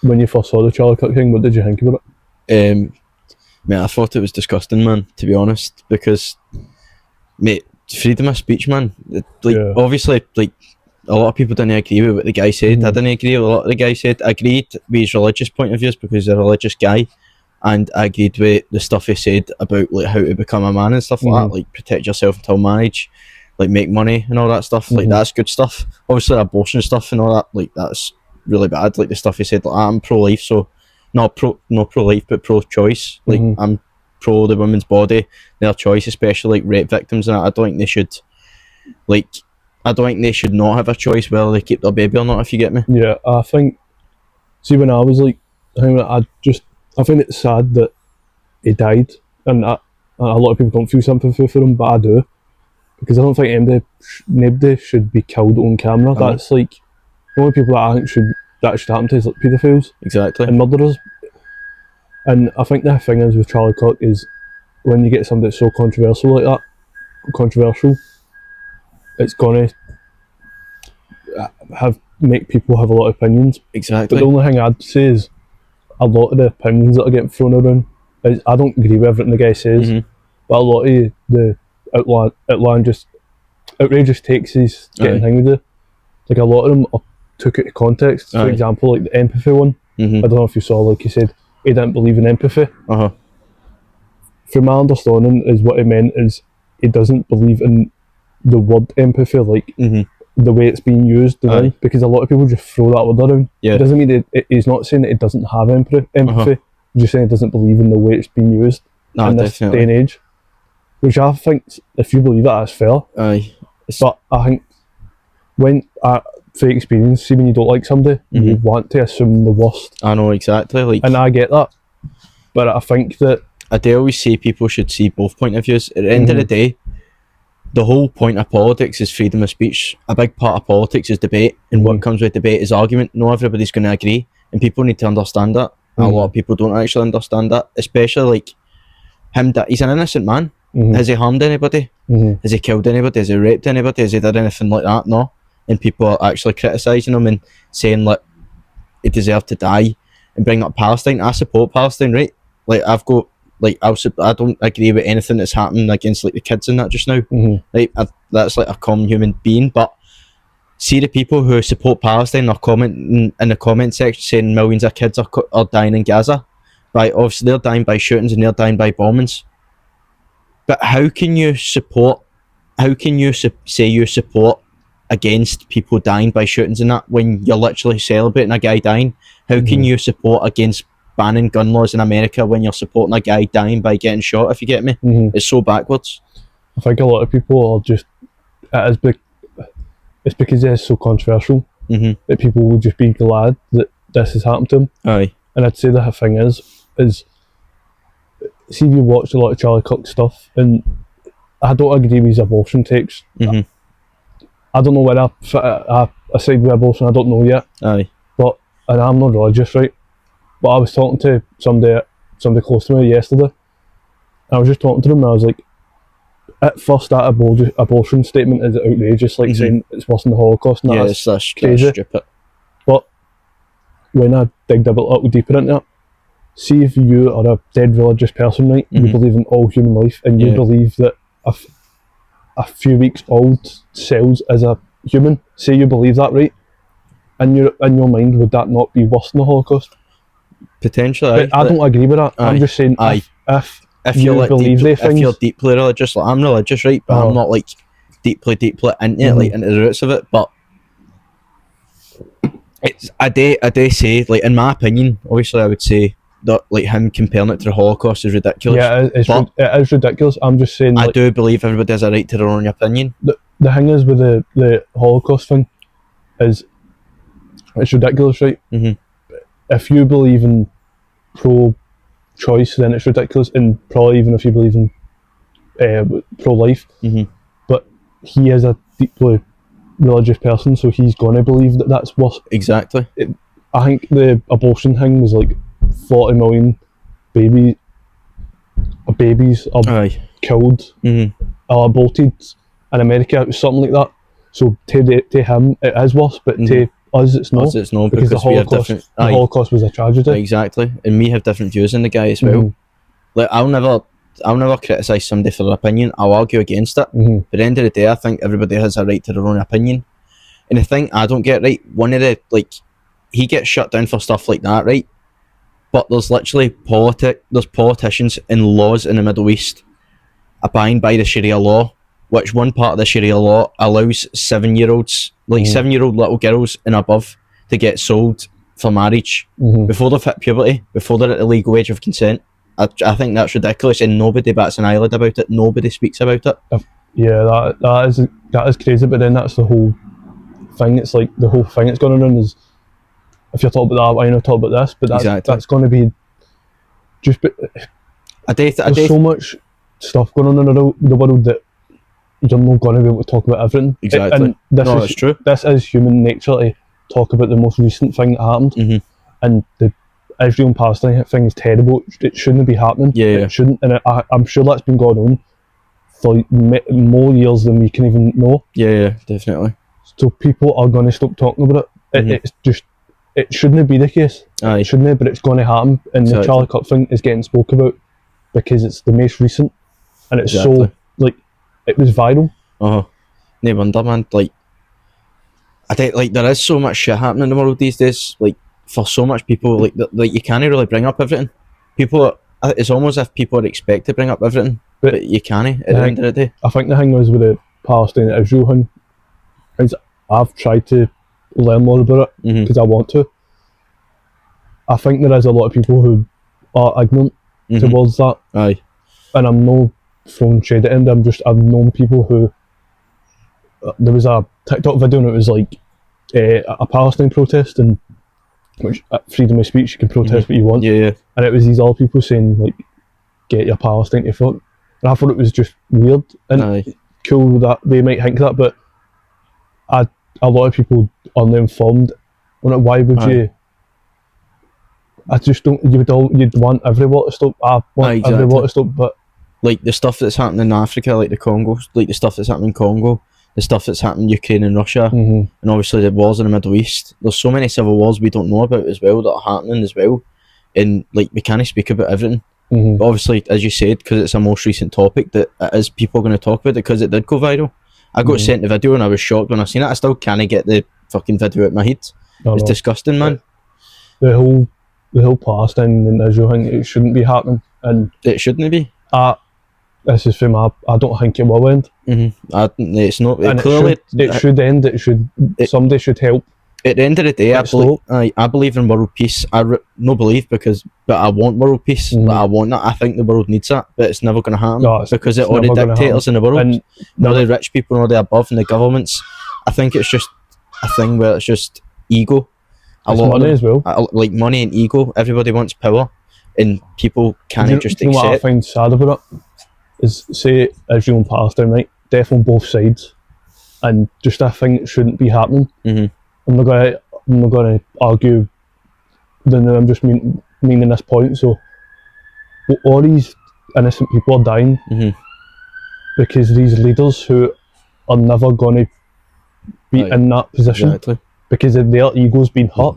when you first saw the Charlie Kirk thing, what did you think about it? Mate, I thought it was disgusting, man, to be honest, because, mate, freedom of speech, man. Obviously, like, a lot of people didn't agree with what the guy said. I didn't agree with a lot of the guy said. I agreed with his religious point of views because he's a religious guy, and I agreed with the stuff he said about like how to become a man and stuff like that, like protect yourself until marriage, like make money and all that stuff. Like that's good stuff. Obviously, abortion stuff and all that, like that's really bad. Like the stuff he said, like I'm pro-life, so not pro-life, but pro-choice. Like I'm pro the women's body, their choice, especially like rape victims and that. I don't think they should, like, I don't think they should not have a choice whether they keep their baby or not, if you get me. Yeah, I think, see, when I was like, I find it sad that he died, and a lot of people don't feel sympathy for him, but I do, because I don't think nobody should be killed on camera. That's like, the only people that I think should happen to is like paedophiles. Exactly. And murderers. And I think the thing is with Charlie Kirk is, when you get something that's so controversial like that, it's gonna make people have a lot of opinions. Exactly. But the only thing I'd say is, a lot of the opinions that are getting thrown around, I don't agree with everything the guy says, but a lot of the outrageous takes he's getting thing with it, like a lot of them are took out of context. For example, like the empathy one, I don't know if you saw, like he said, he didn't believe in empathy. From my understanding, is what he meant is he doesn't believe in the word empathy, like the way it's being used, because a lot of people just throw that word around. It doesn't mean he's not saying that he doesn't have empathy. He's just saying he doesn't believe in the way it's being used in this day and age. Which I think, if you believe that, that's fair. But I think, for experience, see when you don't like somebody, you want to assume the worst. I know, exactly. Like, and I get that. But I think that I do always say people should see both point of views. At the end of the day, the whole point of politics is freedom of speech. A big part of politics is debate, and what comes with debate is argument. Not everybody's going to agree, and people need to understand that. A lot of people don't actually understand that, especially like him. That he's an innocent man. Has he harmed anybody? Has he killed anybody? Has he raped anybody? Has he done anything like that? No. And people are actually criticising him and saying like he deserved to die and bring up Palestine. I support Palestine, right? Like I've got, like, I don't agree with anything that's happening against like the kids and that just now. Right? That's like a common human being. But see the people who support Palestine are commenting in the comment section saying millions of kids are dying in Gaza. Right? Obviously they're dying by shootings and they're dying by bombings. But how can you say you support against people dying by shootings and that when you're literally celebrating a guy dying? How can you support against banning gun laws in America when you're supporting a guy dying by getting shot, if you get me? It's so backwards. I think a lot of people are just, it's because it's so controversial that people will just be glad that this has happened to them. And I'd say the thing is see, if you watch a lot of Charlie Kirk stuff, and I don't agree with his abortion takes. I don't know where I side with abortion, I don't know yet. But, and I'm not religious, right? But I was talking to somebody close to me yesterday, and I was just talking to them, and I was like, at first that abortion statement is outrageous, like saying it's worse than the Holocaust, and that's crazy. Stupid. But when I digged a little deeper into it, see if you are a dead religious person, right? You believe in all human life, and you believe that a few weeks old cells as a human, say you believe that, right? And in your mind, would that not be worse than the Holocaust? Potentially. But I don't agree with that. I'm just saying, if you believe these things, if you're deeply religious, like I'm religious, right? But I'm not like deeply into it, like into the roots of it. But it's I do say, like, in my opinion, obviously I would say that like him comparing it to the Holocaust is ridiculous. Yeah, it is ridiculous. I'm just saying, I do believe everybody has a right to their own opinion. The thing is with the Holocaust thing is it's ridiculous, right? If you believe in pro-choice, then it's ridiculous, and probably even if you believe in pro-life. But he is a deeply religious person, so he's gonna believe that that's worse. Exactly. I think the abortion thing was like 40 million babies are killed or aborted in America. It was something like that. So to him it is worse, but to us it's no. Us it's no, because the we have Holocaust, different... the Holocaust was a tragedy. Exactly, and we have different views on the guy as well. Like, I'll never criticise somebody for their opinion. I'll argue against it. But at the end of the day, I think everybody has a right to their own opinion. And the thing I don't get right, one of the, like, he gets shut down for stuff like that, right? But there's literally there's politicians and laws in the Middle East abiding by the Sharia law, which one part of the Sharia law allows 7-year-olds, like 7-year-old little girls and above, to get sold for marriage before they've hit puberty, before they're at the legal age of consent. I think that's ridiculous, and nobody bats an eyelid about it. Nobody speaks about it. Yeah, that is crazy. But then that's the whole thing. It's like the whole thing that's going on is, if you're talking about that, why not talk about this? But that's going to be just. There's so much stuff going on in the world that you're not going to be able to talk about everything. Exactly. And that's true. This is human nature to talk about the most recent thing that happened, and the Israel and Palestine thing is terrible. It shouldn't be happening. It shouldn't, and I'm sure that's been going on for more years than we can even know. Yeah, definitely. So people are going to stop talking about it. It's just, it shouldn't be the case. It shouldn't, but it's going to happen. And the Charlie Kirk thing is getting spoke about because it's the most recent, and it's so, like, it was viral. No wonder, man. Like, I think, like, there is so much shit happening in the world these days. Like, for so much people, like you can't really bring up everything. It's almost as if people are expected to bring up everything, but you can't at the end of the day. I think the thing was with the Palestine and Israel thing is I've tried to learn more about it because I want to. I think there is a lot of people who are ignorant towards that. And I'm no throwing shade at them. I've known people who, there was a TikTok video and it was like a Palestine protest, and which freedom of speech, you can protest what you want. And it was these other people saying, like, get your Palestine to fuck. And I thought it was just weird and cool that they might think that, but a lot of people are uninformed on it. Why would you? I just don't. You'd want everyone to stop. I want everyone to stop, but like the stuff that's happening in Africa, like the Congo, like the stuff that's happening in Congo, the stuff that's happening in Ukraine and Russia, and obviously the wars in the Middle East. There's so many civil wars we don't know about as well that are happening as well, and like we can't speak about everything. But obviously, as you said, because it's a most recent topic, that it is people going to talk about it because it did go viral. I got sent the video and I was shocked when I seen it. I still can't get the fucking video out of my head. It's disgusting, man. The whole Palestine and Israel thing, it shouldn't be happening, and it shouldn't be. This is from I don't think it will end. It's not. It should end. Somebody should help. At the end of the day, I believe in world peace. But I want world peace. I want that. I think the world needs that, but it's never going to happen because of all the dictators in the world, and all the rich people, and all the above, and the governments. I think it's just a thing where it's just ego. A lot money as well. Like money and ego. Everybody wants power, and people can't just accept. What I find sad about it is, say Israel and Palestine, right? Death on both sides, and just a thing that shouldn't be happening. I'm not gonna argue. Then I'm just meaning this point. So all these innocent people are dying because these leaders who are never gonna be in that position because of their egos being hurt.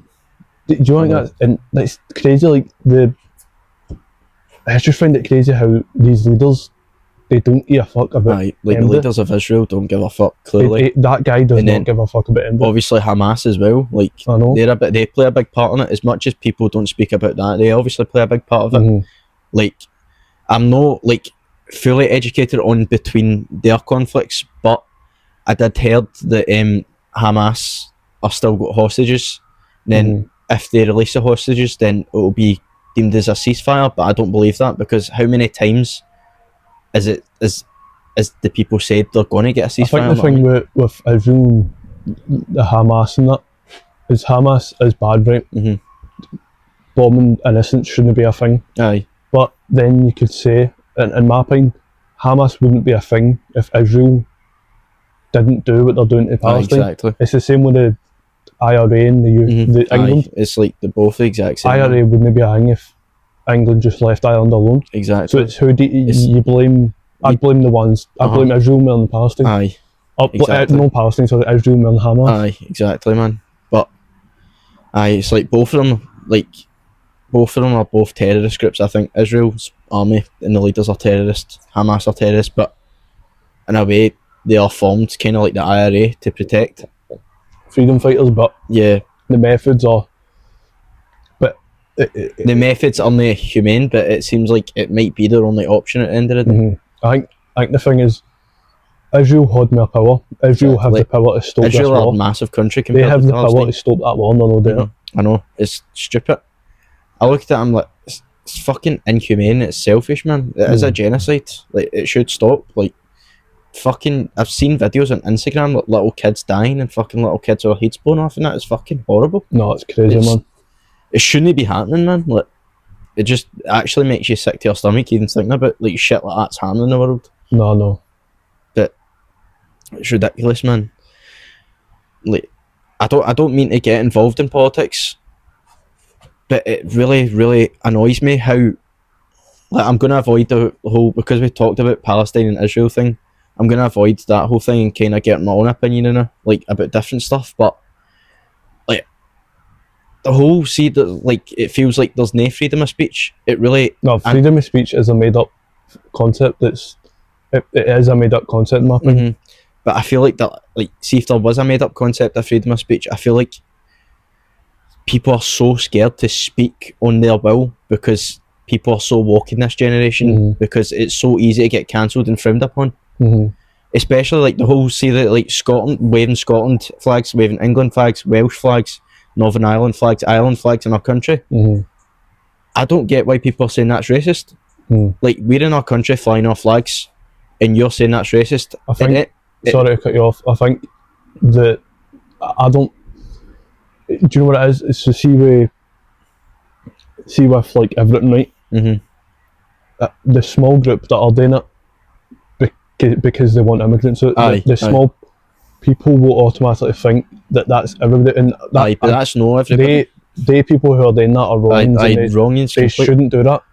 Do you think that? And that's crazy. Like I just find it crazy how these leaders, they don't give a fuck about like the leaders of Israel don't give a fuck, clearly. That guy does not give a fuck about him. Obviously Hamas as well, like I know. They play a big part in it. As much as people don't speak about that, they obviously play a big part of it. Like, I'm not like fully educated on between their conflicts, but I did heard that Hamas are still got hostages. Then if they release the hostages, then it will be deemed as a ceasefire, but I don't believe that, because how many times is the people said they're going to get a ceasefire? I think the thing with Israel, the Hamas and that, is Hamas is bad, right? Bombing innocents shouldn't be a thing. But then you could say, in my opinion, Hamas wouldn't be a thing if Israel didn't do what they're doing to Palestine. It's the same with the IRA and the England. It's like they're both the exact same. IRA wouldn't be a thing if England just left Ireland alone. So it's who do you blame? I'd blame the ones. I blame Israel more than Palestine. No Palestine, sorry, Israel more than Hamas. Exactly, man. But Aye, it's like both of them are both terrorist groups. I think Israel's army and the leaders are terrorists, Hamas are terrorists, but in a way they are formed kind of like the IRA to protect freedom fighters, but yeah, the methods are. But the methods aren't humane, but it seems like it might be their only option at the end of the day. I think the thing is, Israel had more power. Israel have the power to stop Israel this war. are a massive country They compared have to the power to stop that war, and they're not doing it. I know, it's stupid. I look at it, I'm like, it's fucking inhumane, it's selfish, man. It is a genocide. Like, it should stop. Like, fucking, I've seen videos on Instagram, like little kids dying and fucking little kids with their heads blown off, and that is fucking horrible. No, it's crazy, man. It shouldn't be happening, man. Like, it just actually makes you sick to your stomach even thinking about like shit like that's happening in the world. No. But it's ridiculous, man. Like, I don't mean to get involved in politics, but it really, really annoys me how, like, I'm gonna avoid the whole, because we talked about Palestine and Israel thing, I'm gonna avoid that whole thing and kind of get my own opinion in it, like about different stuff. But like the whole like it feels like there's no freedom of speech. It really freedom of speech is a made up concept. It is a made up concept in my opinion. But I feel like that, like, see if there was a made up concept of freedom of speech, I feel like people are so scared to speak on their will because people are so woke in this generation, because it's so easy to get cancelled and frowned upon. Especially like the whole, see that, like, Scotland flags, waving England flags, Welsh flags, Northern Ireland flags in our country. I don't get why people are saying that's racist. Like, we're in our country flying our flags and you're saying that's racist. I think sorry to cut you off. I think that I don't. Do you know what it is? It's to see with like everything, right? The small group that are doing it because they want immigrants. So the small people will automatically think that that's everybody. And but that's no everybody. They people who are doing that are wrong. They shouldn't do that.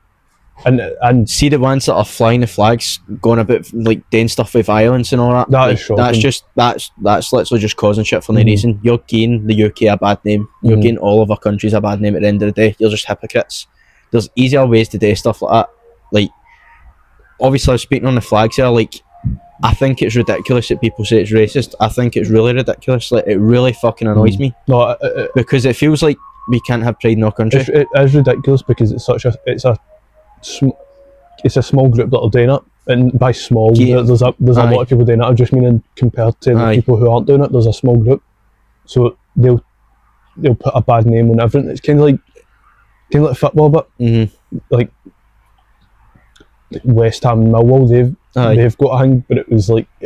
And see the ones that are flying the flags, going a bit like doing stuff with violence and all that. Is shocking. That's literally just causing shit for no reason. You're giving the UK a bad name. You're giving all of our countries a bad name at the end of the day. You're just hypocrites. There's easier ways to do stuff like that. Like, obviously, I'm speaking on the flags here. Like, I think it's ridiculous that people say it's racist. I think it's really ridiculous. Like, it really fucking annoys me. No, because it feels like we can't have pride in our country. It is ridiculous because it's a small group that are doing it, and by small, there's a lot of people doing it. I just mean compared to the people who aren't doing it, there's a small group, so they'll put a bad name on everything. It's kind of like football, but like West Ham and Millwall, they've got a thing, but it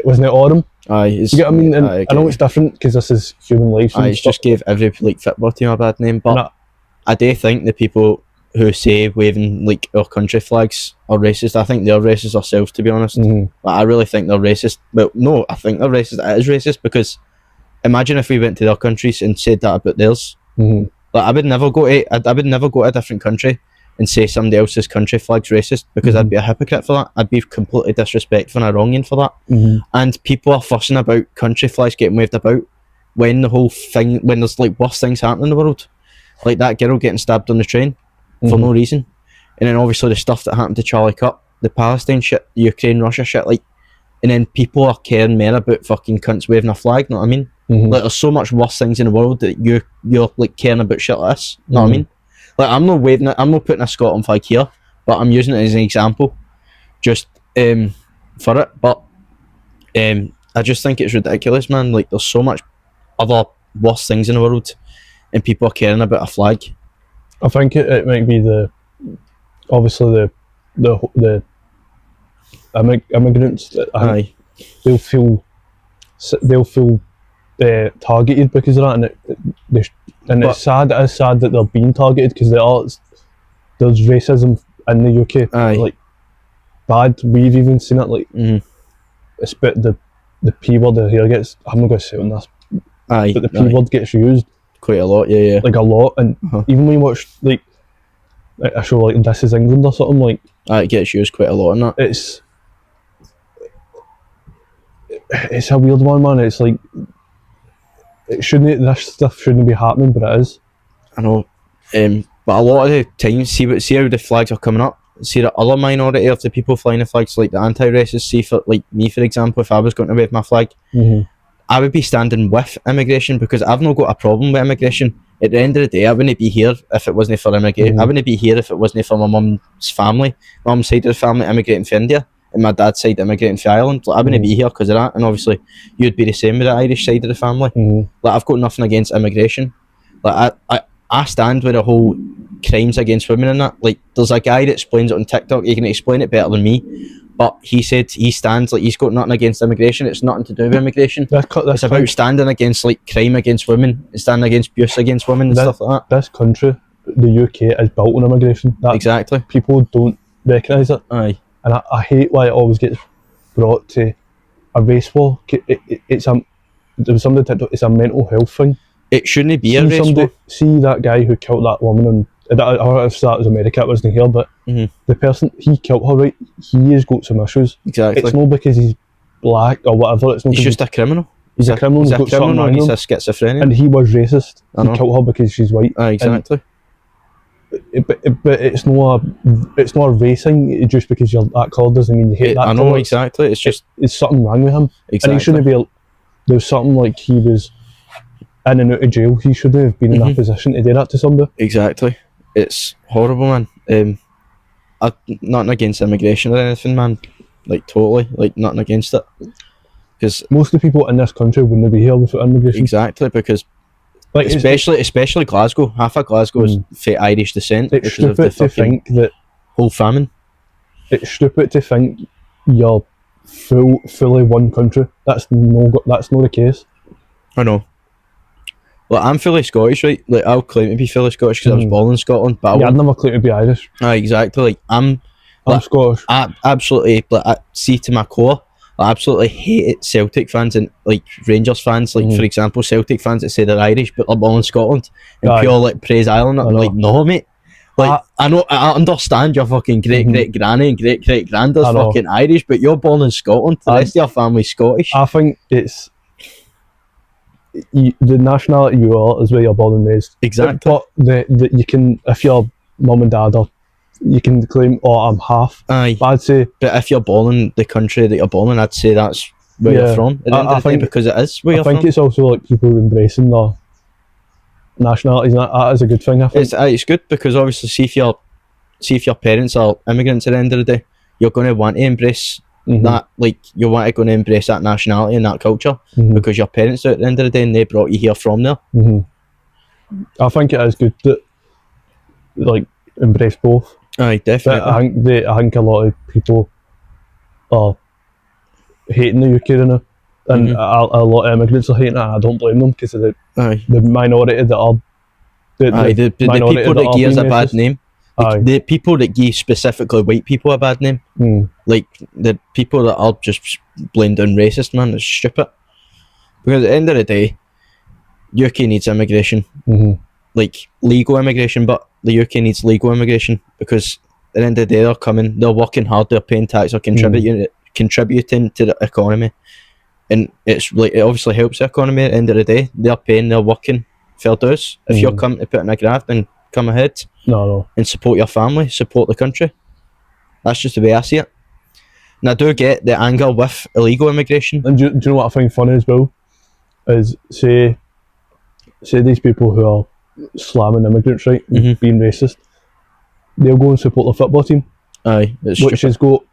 wasn't at Autumn. You get what I mean? And I know it's different because this is human life. It's just gave every like football team a bad name, but I do think the people who say waving like our country flags are racist, I think they're racist ourselves, to be honest. Like, I really think they're racist. Well, no, I think they're racist. It is racist because imagine if we went to their countries and said that about theirs. Like, I would never go to a different country and say somebody else's country flag's racist, because I'd be a hypocrite for that. I'd be completely disrespectful and a wronging for that. And people are fussing about country flags getting waved about when there's like worse things happening in the world, like that girl getting stabbed on the train for no reason, and then obviously the stuff that happened to Charlie Kirk, the Palestine shit, the Ukraine Russia shit, like, and then people are caring more about fucking cunts waving a flag. Know what I mean? Like, there's so much worse things in the world that you're like caring about shit like this. Know what I mean? Like, I'm not putting a Scotland flag here, but I'm using it as an example, just for it. But I just think it's ridiculous, man. Like, there's so much other worse things in the world, and people are caring about a flag. I think it might be the immigrants that they'll feel targeted because of that, and it's sad. It is sad that they're being targeted because there's racism in the UK, like bad. We've even seen it, like it's but the P word here gets. I'm not going to say on this, but the P word gets used quite a lot, like a lot, and even when you watch like a show like This Is England or something, like it gets used quite a lot in that. It's a weird one, man. It's like this stuff shouldn't be happening, but it is. I know, but a lot of the time, see how the flags are coming up. See the other minority of the people flying the flags, like the anti-racists. See, for like me, for example, if I was going to wave my flag, I would be standing with immigration because I've not got a problem with immigration. At the end of the day, I wouldn't be here if it wasn't for immigration. I wouldn't be here if it wasn't for my mum's family. Mum's side of the family immigrating from India, and my dad's side immigrating from Ireland. Like, I wouldn't be here because of that. And obviously, you'd be the same with the Irish side of the family. Like, I've got nothing against immigration. Like, I stand with the whole crimes against women and that. Like, there's a guy that explains it on TikTok. He can explain it better than me. But he said he stands, like, he's got nothing against immigration. It's nothing to do with immigration. It's about standing against, like, crime against women, standing against abuse against women and stuff like that. This country, the UK, is built on immigration. Exactly. People don't recognise it. Aye. And I hate why it always gets brought to a race war. It's a mental health thing. It shouldn't be a race war. See that guy who killed that woman, and if that was America, it wasn't here, but the person, he killed her, right? He has got some issues. Exactly. It's not because he's black or whatever. It's not. He's just a criminal. He's a criminal. He's a criminal. He's a schizophrenic. And he was racist. He killed her because she's white. Exactly. But it's not a racing just because you're that colour doesn't mean you hate that. I know, exactly. It's just it's something wrong with him. Exactly. And he shouldn't be. There's something like he was in and out of jail. He shouldn't have been in that position to do that to somebody. Exactly. It's horrible, man. Nothing against immigration or anything, man. Like, totally, like, nothing against it. Because most of the people in this country wouldn't be here without immigration. Exactly, because like especially Glasgow. Half of Glasgow is for Irish descent. It's stupid to think that whole famine. It's stupid to think you're fully one country. That's not the case. I know. Well, I'm fully Scottish, right? Like, I'll claim to be fully Scottish because I was born in Scotland. But I'd never claim to be Irish. Exactly. Like, I'm Scottish. I absolutely, like, I see to my core. I absolutely hate Celtic fans and, like, Rangers fans. Like, for example, Celtic fans that say they're Irish but they're born in Scotland and pure, like, praise Ireland. I'm like, no, mate. Like, I understand your fucking great granny and great granddad's fucking Irish, but you're born in Scotland. The rest of your family's Scottish. I think it's the nationality you are is where you're born and raised. Exactly. But you can, if your mum and dad are, you can claim, I'm half. Aye. But I'd say, but if you're born in the country that you're born in, I'd say that's where you're from. At the end of the day, because it is where you're from. I think it's also like people embracing their nationalities, and that is a good thing. I think it's good because obviously, see if your parents are immigrants at the end of the day, you're going to want to embrace that. Like, you're going to embrace that nationality and that culture because your parents at the end of the day, and they brought you here from there. I think it is good that, like, embrace both. Aye, definitely. But I think a lot of people are hating the UK right now, and a lot of immigrants are hating it, and I don't blame them because of the minority that are the people that give us a bad name. The people that give specifically white people a bad name, like the people that are just blamed down racist, man, it's stupid. Because at the end of the day, UK needs immigration, like legal immigration, but the UK needs legal immigration because at the end of the day, they're working hard, they're paying tax, they're contributing to the economy, and it's like, it obviously helps the economy. At the end of the day, they're working, fair dues. If you're coming to put in a graft, then come ahead. No. And support your family, support the country. That's just the way I see it. And I do get the anger with illegal immigration. And do you know what I find funny as well? Is say these people who are slamming immigrants, right, being racist, they'll go and support the football team. Aye, which has got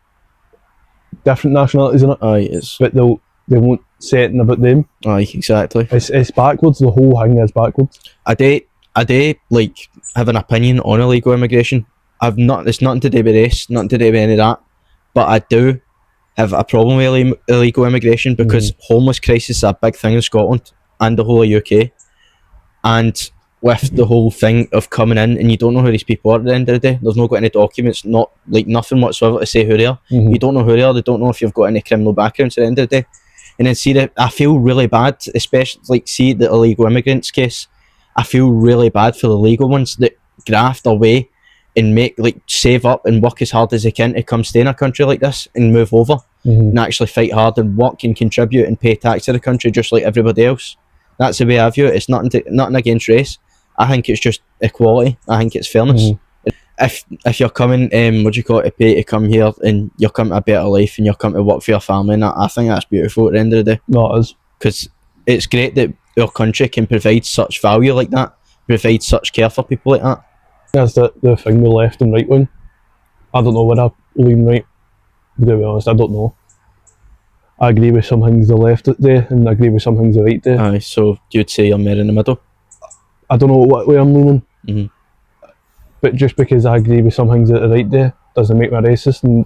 different nationalities in it. Aye, but they won't say anything about them. Aye, exactly. It's backwards. The whole thing is backwards. I do like have an opinion on illegal immigration. It's nothing to do with race, nothing to do with any of that. But I do have a problem with illegal immigration because homeless crisis is a big thing in Scotland and the whole of UK. And with the whole thing of coming in and you don't know who these people are at the end of the day, there's not got any documents, not like nothing whatsoever to say who they are. You don't know who they are, they don't know if you've got any criminal backgrounds at the end of the day. And then see that I feel really bad, especially like see the illegal immigrants case. I feel really bad for the legal ones that graft away and save up and work as hard as they can to come stay in a country like this and move over and actually fight hard and work and contribute and pay tax to the country just like everybody else. That's the way I view it. It's nothing against race. I think it's just equality. I think it's fairness. If you're coming, to pay to come here and you're coming to a better life and you're coming to work for your family, and I think that's beautiful at the end of the day. No, it is. Because it's great that our country can provide such value like that, provide such care for people like that. That's the thing with left and right wing. I don't know where I lean right, to be honest, I don't know. I agree with some things the left do and I agree with some things the right do. Aye, so you'd say you're more in the middle? I don't know what way I'm leaning. But just because I agree with some things that the right do doesn't make me racist, and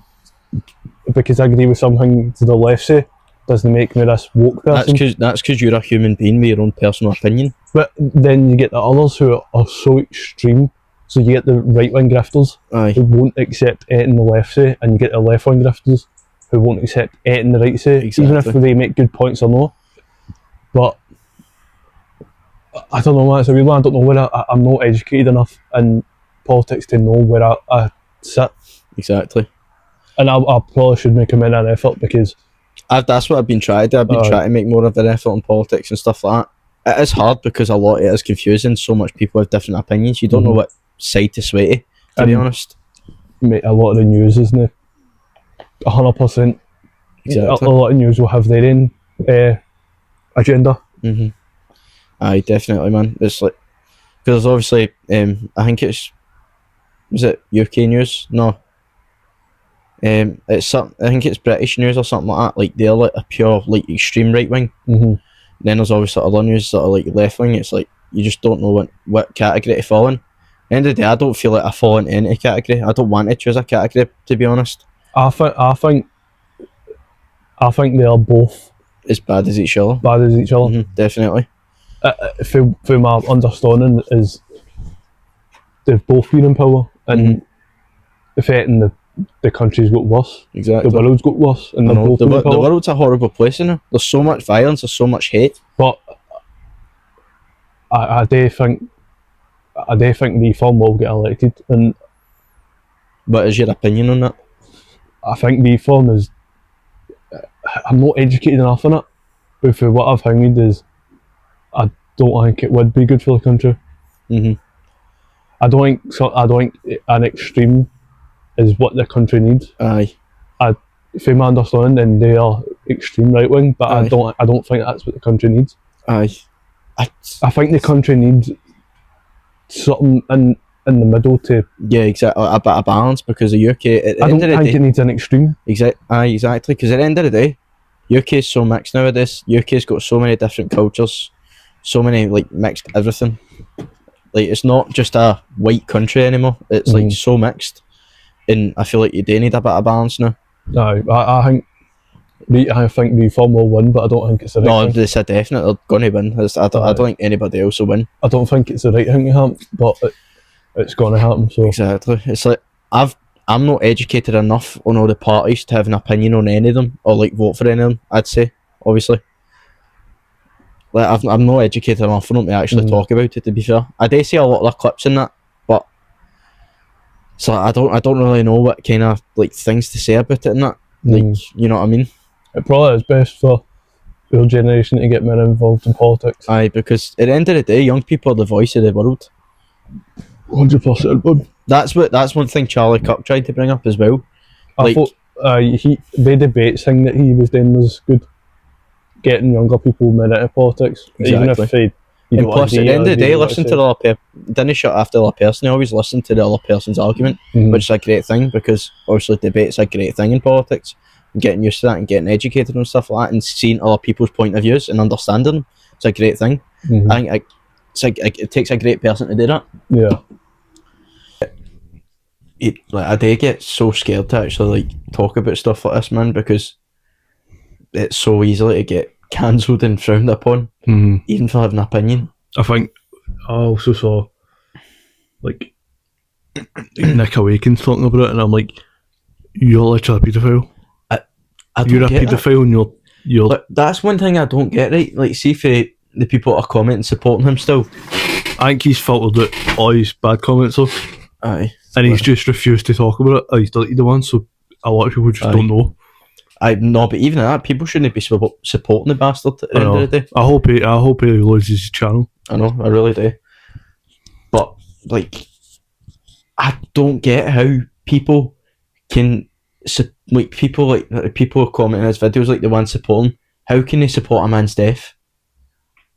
because I agree with some things the left say doesn't make me this woke person. That's because you're a human being with your own personal opinion. But then you get the others who are so extreme. So you get the right wing grifters who won't accept anything the left say, and you get the left wing grifters who won't accept anything the right say, even if they make good points or no. But I don't know, man, it's a weird one. I don't know where I'm not educated enough in politics to know where I sit. Exactly. And I probably should make a bit of an effort, because that's what I've been trying to do. I've been trying to make more of an effort in politics and stuff like that. It is hard because a lot of it is confusing. So much people have different opinions. You don't know what side to sway to be honest. Mate, a lot of the news isn't 100%. Exactly. A lot of news will have their own agenda. Aye, definitely, man. It's like, because obviously, I think was it UK news? No. I think it's British news or something like that. Like they're like a pure like extreme right wing. Then there's obviously other news that are like left wing. It's like you just don't know what category to fall in. At the end of the day, I don't feel like I fall into any category. I don't want to choose a category, to be honest. I think they are both as bad as each other. Definitely. From my understanding is they've both been in power, and affecting the country's got worse. Exactly. The world's got worse, and they're both in power. The world's a horrible place, you know. There's so much violence, there's so much hate. But I do think Reform will get elected, and what is your opinion on that? I think Reform is. I'm not educated enough on it, but for what I've heard is, I don't think it would be good for the country. I don't think an extreme is what the country needs. From my understanding, they are extreme right wing, but I don't think that's what the country needs. I think the country needs something in the middle to... Yeah, exactly, a bit of balance, because the UK... I don't think it needs an extreme. Exactly, because at the end of the day, UK is so mixed nowadays. UK's got so many different cultures, so many, like, mixed everything. Like, it's not just a white country anymore, it's, like, so mixed. And I feel like you do need a bit of balance now. No, I think Reform will win, but I don't think it's the right thing. No, they said definitely they're going to win. I don't think anybody else will win. I don't think it's the right thing to happen, but it's going to happen. So exactly, it's like I'm not educated enough on all the parties to have an opinion on any of them or like vote for any of them. I'd say, obviously, like I'm not educated enough for them to actually talk about it. To be fair, I do see a lot of the clips in that, but so I don't really know what kind of like things to say about it in that. Like, you know what I mean? It probably is best for your generation to get more involved in politics. Aye, because at the end of the day, young people are the voice of the world. 100%. That's one thing Charlie Kirk tried to bring up as well. I thought the debates thing that he was doing was good. Getting younger people more into politics. Exactly. Even if they... And plus, at the end of the day, listen to the other person. Didn't shut after the other person. They always listen to the other person's argument, which is a great thing, because obviously debate's a great thing in politics. And getting used to that and getting educated and stuff like that, and seeing other people's point of views and understanding them, it's a great thing. I think it takes a great person to do that. Yeah. I do get so scared to actually like talk about stuff like this, man, because it's so easily to get cancelled and frowned upon, even for having an opinion. I think I also saw like Nick Awakens talking about it, and I'm like, you're literally a paedophile. You're a paedophile, and you're. But that's one thing I don't get, right? Like, see if the people that are commenting supporting him still. I think he's filtered out all his bad comments though. Aye. And he's just refused to talk about it. He's deleted the one, so a lot of people just don't know. No, but even that, people shouldn't be supporting the bastard at the end of the day. I hope he loses his channel. I know, I really do. like, I don't get how people can, like, people are commenting his videos, like the ones supporting, how can they support a man's death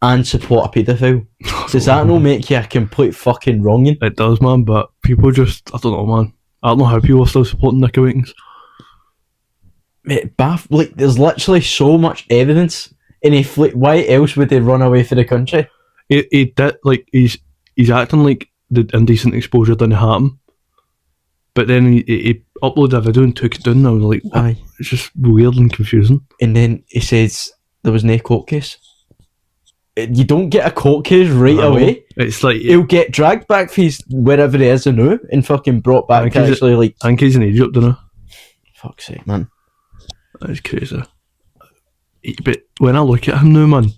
and support a paedophile? Does that not make you a complete fucking wronging? It does, man, but people just, I don't know, man. I don't know how people are still supporting Nick Awakens. Mate, like, there's literally so much evidence, and why else would they run away from the country? He did, like, he's acting like the indecent exposure didn't happen, but then he uploaded a video and took it down, and I was like, what? Aye. It's just weird and confusing. And then he says there was no court case. You don't get a court case right away. It's like he'll get dragged back for wherever he is now and fucking brought back to actually, like... I think he's in Egypt, don't I? Fuck's sake, man. That is crazy. But when I look at him now, man,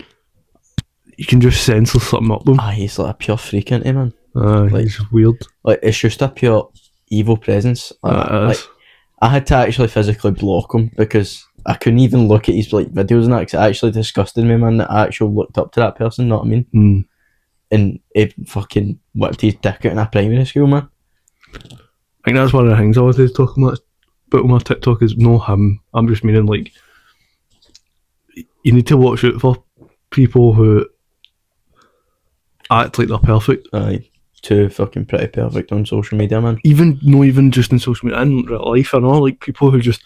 you can just sense there's something up with him. He's like a pure freak, isn't he, man? Like, he's weird. Like, it's just a pure evil presence. Like, I had to actually physically block him because I couldn't even look at his, like, videos and that, because it actually disgusted me, man, that I actually looked up to that person, know what I mean? And he fucking whipped his dick out in a primary school, man. I think that's one of the things I was talking about on my TikTok is no him. I'm just meaning, like, you need to watch out for people who act like they're perfect. Aye. Too fucking pretty perfect on social media, man. Even just in social media, in real life, I know, like, people who just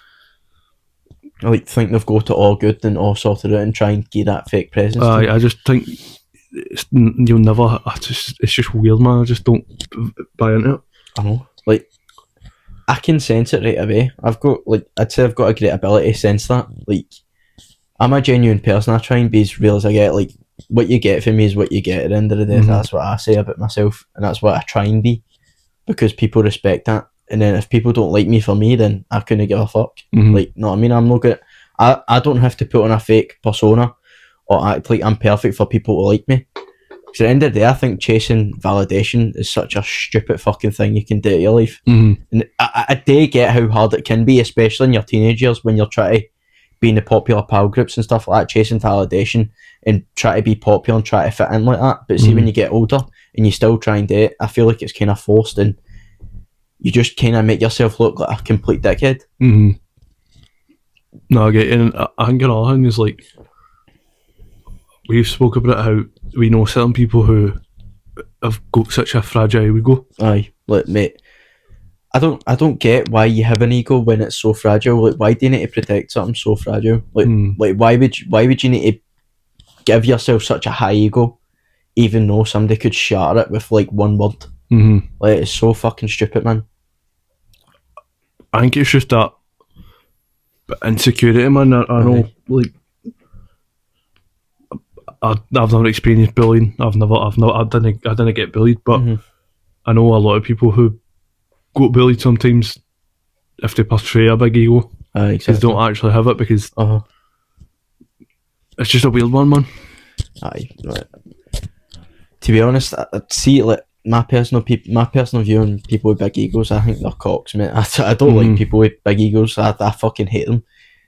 like think they've got it all good and all sorted out and try and get that fake presence. I just think you'll never. It's just weird, man. I just don't buy into it. I know, like, I can sense it right away. I'd say I've got a great ability to sense that. Like, I'm a genuine person. I try and be as real as I get. Like, what you get from me is what you get at the end of the day. That's what I say about myself, and that's what I try and be, because people respect that. And then if people don't like me for me, then I couldn't give a fuck. Like, know what I mean? I'm not good. I don't have to put on a fake persona or act like I'm perfect for people to like me. Because at the end of the day, I think chasing validation is such a stupid fucking thing you can do to your life. And I do get how hard it can be, especially in your teenage years when you're trying to be in the popular pal groups and stuff like that, chasing validation and try to be popular and try to fit in like that. But see, when you get older and you still try and do it, I feel like it's kind of forced and you just kind of make yourself look like a complete dickhead. No, I get it. And I think another thing is, like, we've spoke about how we know certain people who have got such a fragile ego. Aye, like, mate, I don't get why you have an ego when it's so fragile. Like, why do you need to protect something so fragile? Like, why would you need to give yourself such a high ego, even though somebody could shatter it with, like, one word? Like, it's so fucking stupid, man. I think it's just that insecurity, man. I know, like, I've never experienced bullying. I didn't get bullied, but I know a lot of people who got bullied sometimes if they portray a big ego. Because they don't actually have it, because it's just a weird one, man. Aye, right. To be honest, I see, like, my personal view on people with big egos, I think they're cocks, mate. I don't like people with big egos. I fucking hate them.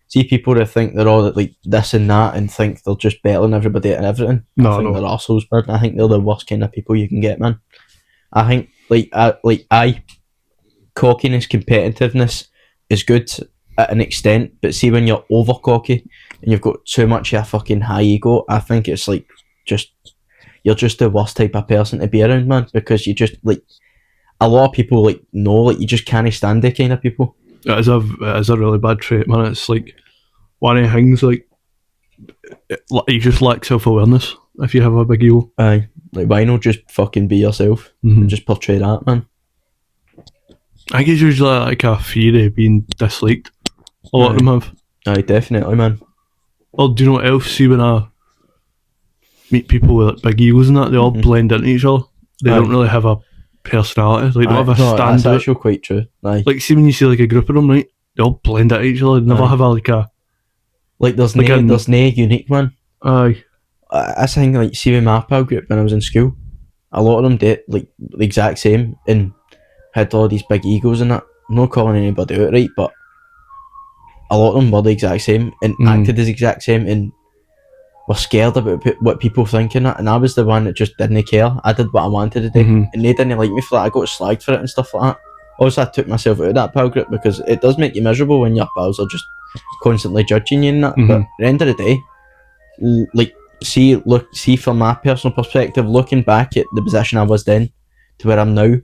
See people that think they're all like this and that and think they're just better than everybody and everything. I think they're arseholes, man. I think they're the worst kind of people you can get, man. I think cockiness, competitiveness is good at an extent, but see, when you're over cocky and you've got too much of a fucking high ego, I think it's like you're just the worst type of person to be around, man, because you just, like, a lot of people, like, know, like, you just can't stand the kind of people. It is a really bad trait, man. It's like one of the things, like, you just lack self-awareness if you have a big ego. Aye, like, why not just fucking be yourself and just portray that, man? I think it's usually like a fear of being disliked. A lot of them have. Aye, definitely, man. Well, do you know what else? See, when I meet people with, like, big egos and that, they all blend into each other. They don't really have a personality. Like, they don't have a stand. That's actually quite true. Aye. Like, see, when you see, like, a group of them, right, they all blend into each other. They never have there's no unique one. Aye. That's the thing, like, see, with my pal group when I was in school, a lot of them did, like, the exact same and had all these big egos and that. I'm not calling anybody out, right, but a lot of them were the exact same and acted as exact same, and were scared about what people think and that, and I was the one that just didn't care. I did what I wanted to do, and they didn't like me for that. I got slagged for it and stuff like that. Also, I took myself out of that pal group because it does make you miserable when your pals are just constantly judging you and that. But at the end of the day, see from my personal perspective, looking back at the position I was then to where I'm now,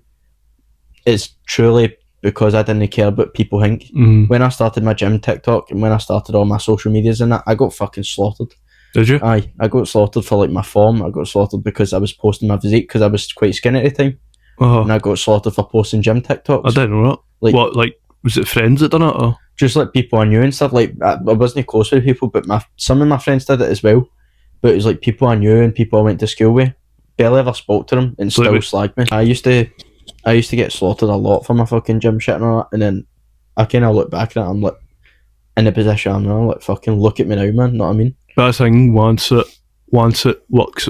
it's truly because I didn't care about people think. When I started my gym TikTok and when I started all my social medias and that, I got fucking slaughtered. Did you? Aye, I got slaughtered for like my form. I got slaughtered because I was posting my physique because I was quite skinny at the time. And I got slaughtered for posting gym TikToks. I didn't know that. Was it friends that done it? Or? Just like people I knew and stuff. Like, I wasn't close with people, but some of my friends did it as well. But it was like people I knew and people I went to school with. Barely ever spoke to them and still slagged me. I used to get slaughtered a lot for my fucking gym shit and all that. And then I kind of look back at it, I'm like, in the position I'm now, like, fucking look at me now, man. Know what I mean? That thing, once it works,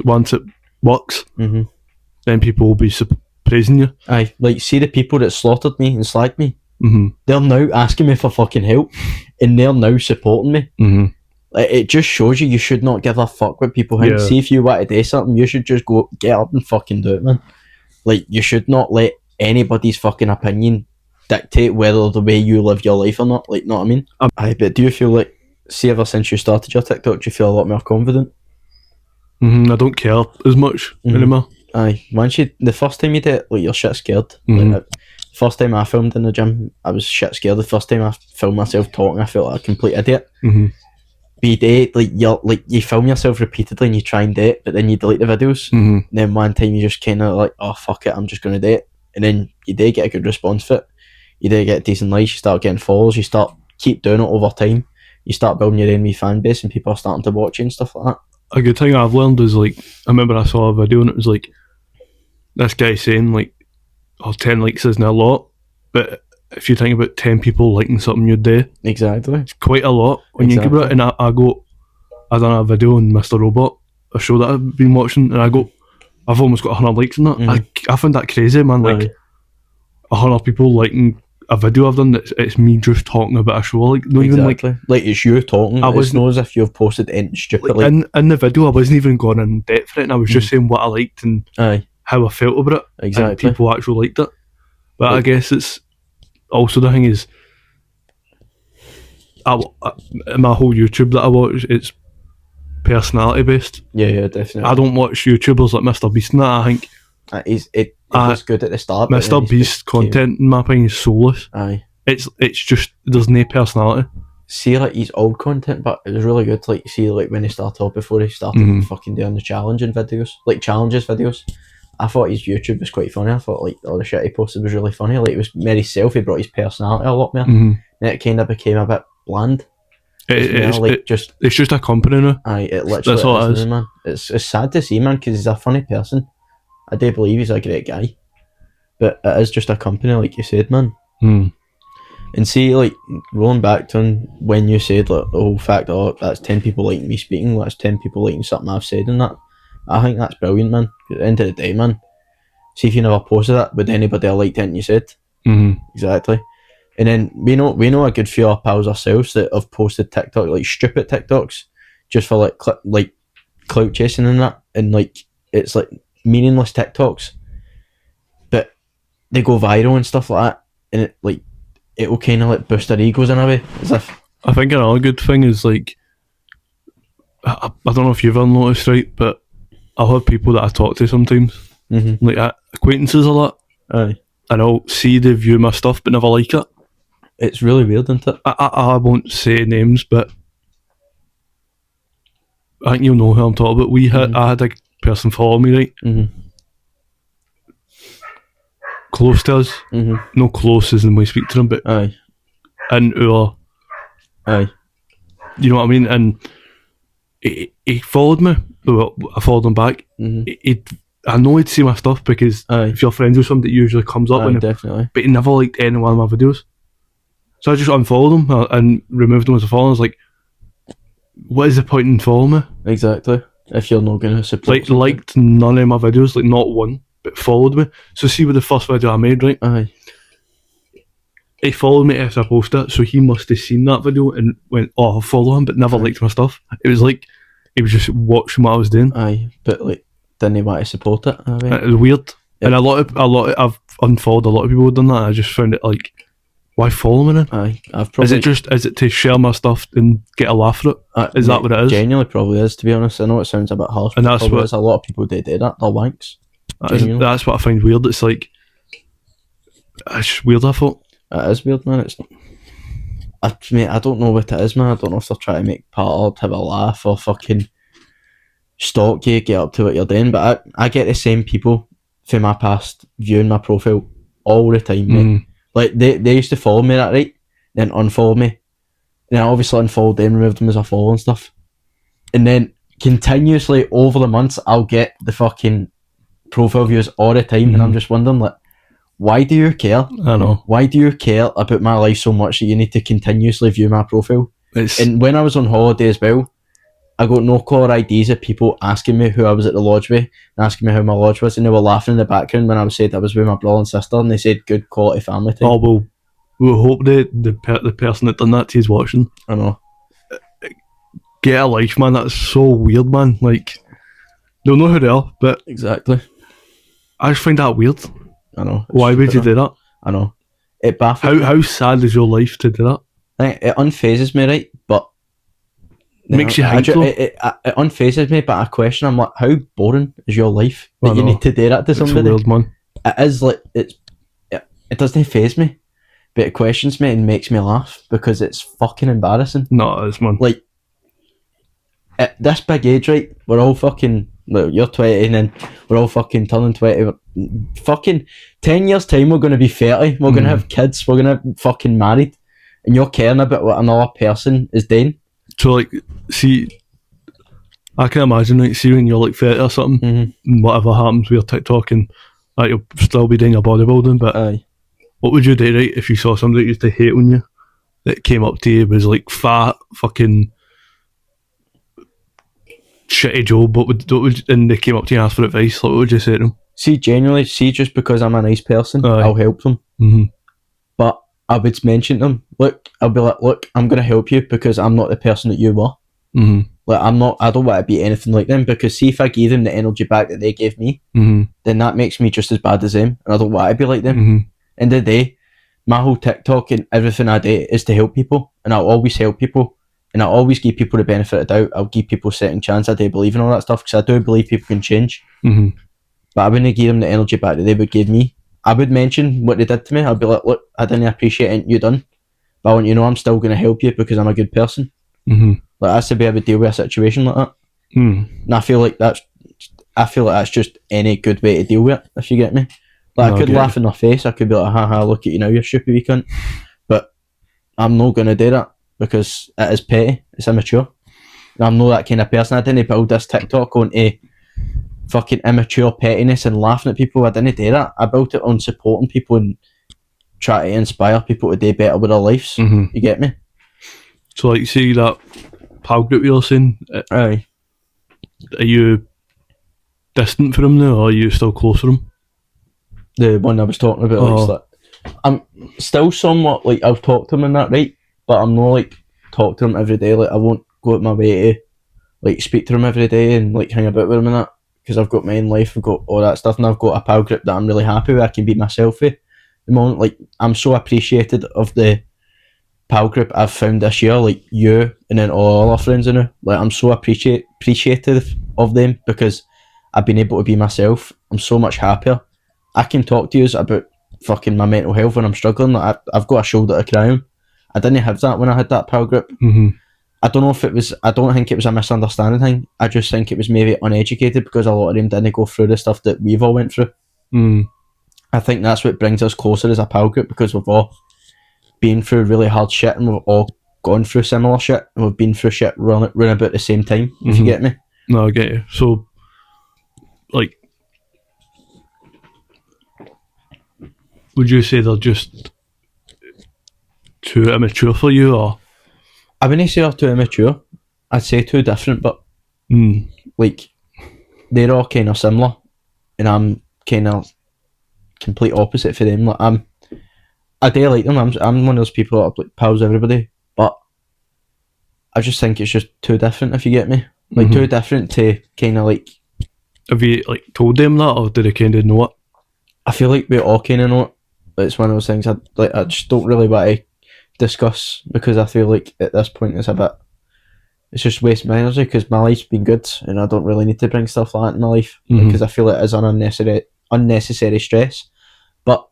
then people will be praising you. Aye, like, see the people that slaughtered me and slagged me, they're now asking me for fucking help, and they're now supporting me. Like, it just shows you should not give a fuck what people think. See, if you want to do something, you should just go get up and fucking do it, man. Like, you should not let anybody's fucking opinion dictate whether the way you live your life or not. Like, know what I mean? Aye, but do you feel like, see, ever since you started your TikTok, do you feel a lot more confident? I don't care as much anymore. Aye, the first time you did it, like, you're shit scared. Like, the first time I filmed in the gym, I was shit scared. The first time I filmed myself talking, I felt like a complete idiot. But you do it, you film yourself repeatedly and you try and do it, but then you delete the videos. And then one time you just kind of like, oh fuck it, I'm just going to do it. And then you do get a good response for it. You do get decent likes, you start getting followers, you keep doing it over time. You start building your own wee fan base and people are starting to watch you and stuff like that. A good thing I've learned is, like, I remember I saw a video and it was like, this guy saying, like, 10 likes isn't a lot, but if you think about 10 people liking something you do, exactly, it's quite a lot when you think about it. And I done a video on Mr. Robot, a show that I've been watching, and I've almost got 100 likes on that. I find that crazy, man. Like, 100 people liking a video I've done. It's me just talking about a show. Like, not even like it's you talking. It's not as if you've posted anything stupid. Like, in the video, I wasn't even going in depth for it, and I was just saying what I liked and how I felt about it. Exactly. And people actually liked it. But I guess it's also, the thing is, my whole YouTube that I watch, it's personality based. Yeah, definitely. I don't watch YouTubers like Mr. Beast and that. I think it was good at the start. Mr. Beast content, in my opinion, is soulless. Aye. It's just, there's no personality. See, like, his old content, but it was really good. Like, see, like, when he started off, before he started fucking doing the challenges videos, I thought his YouTube was quite funny. I thought, like, all the shit he posted was really funny. Like, it was very self. He brought his personality a lot more. Then it kind of became a bit bland. It's just a company now. Aye, it literally that's all it is, man. It's sad to see, man, because he's a funny person. I do believe he's a great guy, but it is just a company, like you said, man. And see, like, rolling back to when you said, like, the whole fact, oh, that's 10 people liking me speaking, that's 10 people liking something I've said and that. I think that's brilliant, man. At the end of the day, man, see, if you never posted that, would anybody have liked anything you said? Exactly. And then we know a good few of our pals ourselves that have posted TikTok, like, stupid TikToks, just for like clout chasing and that, and like, it's like meaningless TikToks, but they go viral and stuff like that, and it will kind of like boost their egos in a way, as if. I think another good thing is, like, I don't know if you've ever noticed, right, but I'll have people that I talk to sometimes, like acquaintances a lot, and I'll see they view my stuff but never like it. It's really weird, isn't it? I won't say names, but I think you'll know who I'm talking about. I had a person follow me, right? Close to us. No close as in we speak to them, but in our... You know what I mean? And he followed me. Well, I followed him back. I know he'd see my stuff because if you're friends with somebody, it usually comes up. Definitely. But he never liked any one of my videos. So I just unfollowed him and removed him as a follower. I was like, what is the point in following me? Exactly. If you're not going to support liked none of my videos, like not one, but followed me. So see with the first video I made, right? He followed me after I posted it, so he must have seen that video and went, oh, I'll follow him, but never liked my stuff. It was like, he was just watching what I was doing. Aye, but like, didn't he want to support it? It was weird. Yeah. And a lot of I've unfollowed a lot of people who've done that. I just found it like, why follow me then? Aye, is it to share my stuff and get a laugh at it? Is that what it is? Genuinely probably is, to be honest. I know it sounds a bit harsh, and that's what a lot of people do that. They're wanks. That's what I find weird. It's like, it's just weird. I thought it is weird, man. Mate, I don't know what it is, man. I don't know if they're trying to make part of it, have a laugh, or fucking stalk you, get up to what you're doing. But I get the same people from my past viewing my profile all the time, mate. Like, they used to follow me, that right? Then unfollow me. And I obviously unfollowed them, removed them as a follow and stuff. And then continuously over the months, I'll get the fucking profile views all the time. And I'm just wondering, like, why do you care? I know. Why do you care about my life so much that you need to continuously view my profile? And when I was on holiday as well, I got no caller IDs of people asking me who I was at the lodge with, and asking me how my lodge was, and they were laughing in the background when I was said I was with my brother and sister, and they said good quality family time. Oh, well, we'll hope the person that done that to you is watching. I know. Get a life, man. That's so weird, man. Like, they'll know who they are, but exactly. I just find that weird. I know. Why would you do that? I know. It baffles me. How sad is your life to do that? I think it unphases me, right? But makes you hype, it unphases me, but I question, I'm like, how boring is your life that you need to do that to somebody? It's weird, man. It is like, it doesn't faze me, but it questions me and makes me laugh because it's fucking embarrassing. No, it is, man. Like, at this big age, right, we're all fucking, well, you're 20 and then we're all fucking turning 20. Fucking 10 years time we're going to be 30, we're going to have kids, we're going to be fucking married, and you're caring about what another person is doing. So, like, see, I can imagine, like, see when you're like 30 or something, and whatever happens with your TikTok, and like, you'll still be doing your bodybuilding, but what would you do, right, if you saw somebody that used to hate on you, that came up to you, was like fat, fucking shitty Joe, and they came up to you and asked for advice, like, what would you say to them? See, genuinely, just because I'm a nice person, I'll help them. But I would mention to them, I'll be like, look, I'm going to help you because I'm not the person that you were. Like, I don't want to be anything like them, because see, if I gave them the energy back that they gave me, then that makes me just as bad as them, and I don't want to be like them. End of the day, my whole TikTok and everything I do is to help people, and I'll always help people, and I'll always give people the benefit of doubt. I'll give people a second chance. I do believe in all that stuff, because I do believe people can change. But I wouldn't give them the energy back that they would give me. I would mention what they did to me. I'd be like, look, I didn't appreciate anything you done, but I want you to know I'm still going to help you because I'm a good person. Like, that's the way I would deal with a situation like that. And I feel like that's just any good way to deal with it, if you get me. Like, I could laugh in their face. I could be like, haha, look at you now, you stupid wee cunt. But I'm not going to do that because it is petty. It's immature. And I'm not that kind of person. I didn't build this TikTok on a fucking immature pettiness and laughing at people. I didn't do that. I built it on supporting people and try to inspire people to do better with their lives. You get me? So, like, see that pal group you're saying? Aye. Are you distant from them now, or are you still close to them? The one I was talking about, like, I'm still somewhat, like, I've talked to them and that, right? But I'm not, like, talk to them every day. Like, I won't go out my way to, like, speak to them every day and, like, hang about with them and that, because I've got my own life, I've got all that stuff, and I've got a pal group that I'm really happy with. I can be myself with. The moment, like, I'm so appreciated of the pal group I've found this year, like you and then all our friends in it. Like, I'm so appreciative of them because I've been able to be myself. I'm so much happier. I can talk to you about fucking my mental health when I'm struggling. Like, I've got a shoulder to cry on. I didn't have that when I had that pal group. I don't know if it was, I don't think it was a misunderstanding thing. I just think it was maybe uneducated because a lot of them didn't go through the stuff that we've all went through. I think that's what brings us closer as a pal group, because we've all been through really hard shit and we've all gone through similar shit and we've been through shit run about the same time, if you get me. No, I get you. So, like, would you say they're just too immature for you, or? I wouldn't say they're too immature. I'd say too different, but like, they're all kind of similar, and I'm kind of complete opposite for them. Like, I do like them. I'm one of those people that, like, pals with everybody, but I just think it's just too different, if you get me. Like too different to kind of like. Have you like told them that, or did they kind of know it? I feel like we all kind of know it. But it's one of those things I just don't really want to discuss, because I feel like at this point it's just wasting my energy, because my life's been good and I don't really need to bring stuff like that in my life, because I feel it is an unnecessary stress. But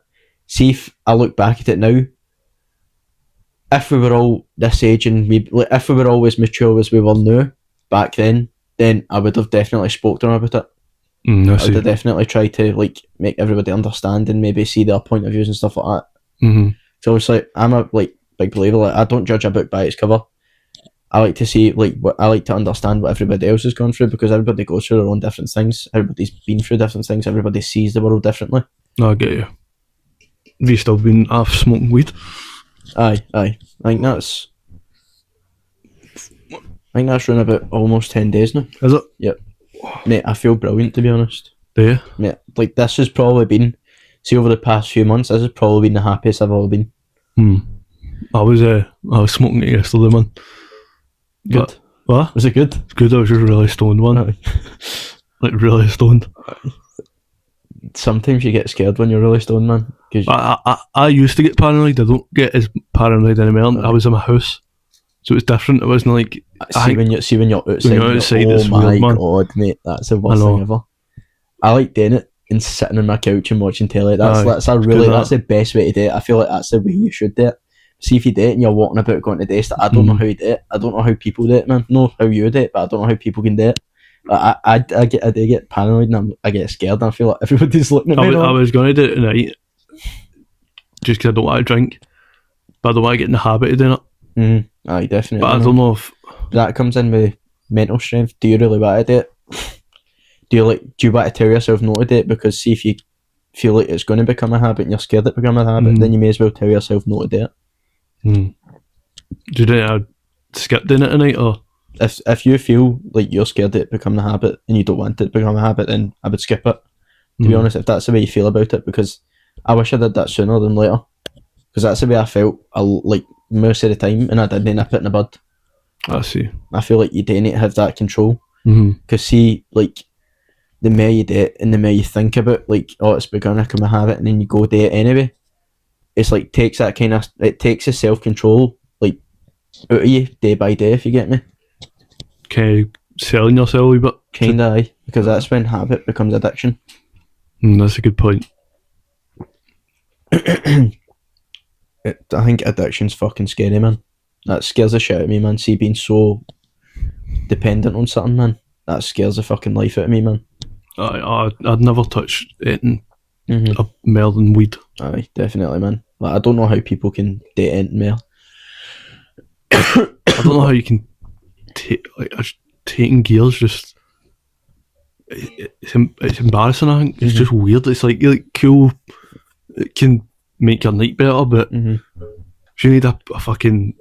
see, if I look back at it now, if we were all this age and if we were always mature as we were now back then I would have definitely spoke to them about it. I would have definitely tried to like make everybody understand and maybe see their point of views and stuff like that. So it's like, I'm a like big believer, like I don't judge a book by its cover. I like to see I like to understand what everybody else has gone through, because everybody goes through their own different things. Everybody's been through different things. Everybody sees the world differently. No, I get you. Have you still been off smoking weed? Aye. I think that's around about almost 10 days now. Is it? Yep. Mate, I feel brilliant, to be honest. Do you? Mate, like this has probably been, see, over the past few months, this has probably been the happiest I've ever been. I was smoking it yesterday, man. Good. What? Was it good? It's good. I was just really stoned, man. Like really stoned. Sometimes you get scared when you're really stoned, man. Cause I used to get paranoid. I don't get as paranoid anymore. I was in my house, so it was different. It wasn't like when you're outside, it's oh my weird, man. god, mate, that's the worst thing ever. I like doing it and sitting on my couch and watching telly. That's the best way to do it. I feel like that's the way you should do it. See, if you do it and you're walking about going to desk, I don't know how you do it. I don't know how people do it, man. Know how you do it, but I don't know how people can do it. I do get paranoid and I get scared and I feel like everybody's looking at me. I was going to do it tonight just because I don't want to drink, but I don't want to get in the habit of doing it. Aye, definitely. But I don't know if that comes in with mental strength. Do you really want to do it? Do you want to tell yourself no to do it? Because see, if you feel like it's going to become a habit and you're scared it become a habit, then you may as well tell yourself no to do it. Do you think I'd skip doing it tonight, or if you feel like you're scared that it become a habit and you don't want it to become a habit, then I would skip it, to be honest, if that's the way you feel about it, because I wish I did that sooner than later, because that's the way I felt like most of the time, and I didn't nip it in the bud. I see. I feel like you do need to have that control, because see, like the more you do it and the more you think about like, oh, it's become a habit, and then you go do it anyway, it's like takes the self-control like out of you day by day, if you get me. Kind of selling yourself a wee bit. Kinda, aye, because that's when habit becomes addiction. That's a good point. I think addiction's fucking scary, man. That scares the shit out of me, man. See, being so dependent on something, man, that scares the fucking life out of me, man. I'd never touch anything more than weed. Aye, definitely, man. Like, I don't know how people can date anything more. I don't know how you can taking gears. Just it's embarrassing. I think it's just weird. It's like cool. It can make your night better, but if you need a fucking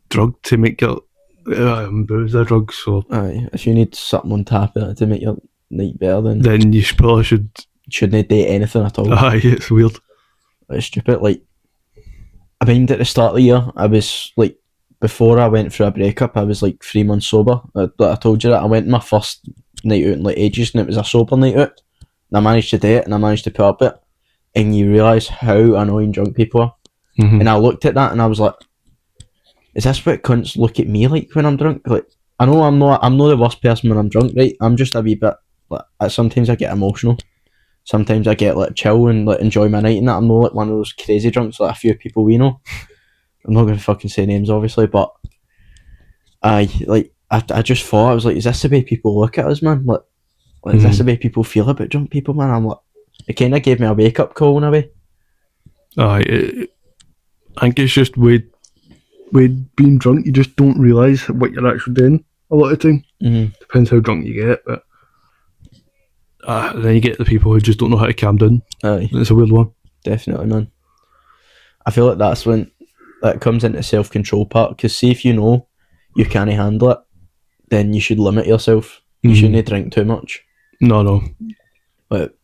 drug to make your booze a drug, so aye, if you need something on top of it to make your night better, then you probably shouldn't date anything at all. Aye, it's weird. It's stupid. Like, I mean, at the start of the year, I was like, before I went through a breakup, I was like 3 months sober. I told you that I went my first night out in like ages, and it was a sober night out. And I managed to do it, and I managed to put up it. And you realise how annoying drunk people are. And I looked at that, and I was like, "Is this what cunts look at me like when I'm drunk?" Like, I know I'm not the worst person when I'm drunk, right? I'm just a wee bit like, sometimes I get emotional. Sometimes I get like chill and like enjoy my night, and that I'm not like one of those crazy drunks like a few people we know. I'm not gonna fucking say names, obviously, but I just thought, I was like, is this the way people look at us, man? Like is this the way people feel about drunk people, man? I'm like, it kind of gave me a wake up call in a way. I think it's just with being drunk, you just don't realise what you're actually doing a lot of the time. Depends how drunk you get, but then you get the people who just don't know how to calm down. Aye. It's a weird one. Definitely, man. I feel like that's when that comes into self-control part, because see, if you know you can't handle it, then you should limit yourself. You shouldn't drink too much. No. But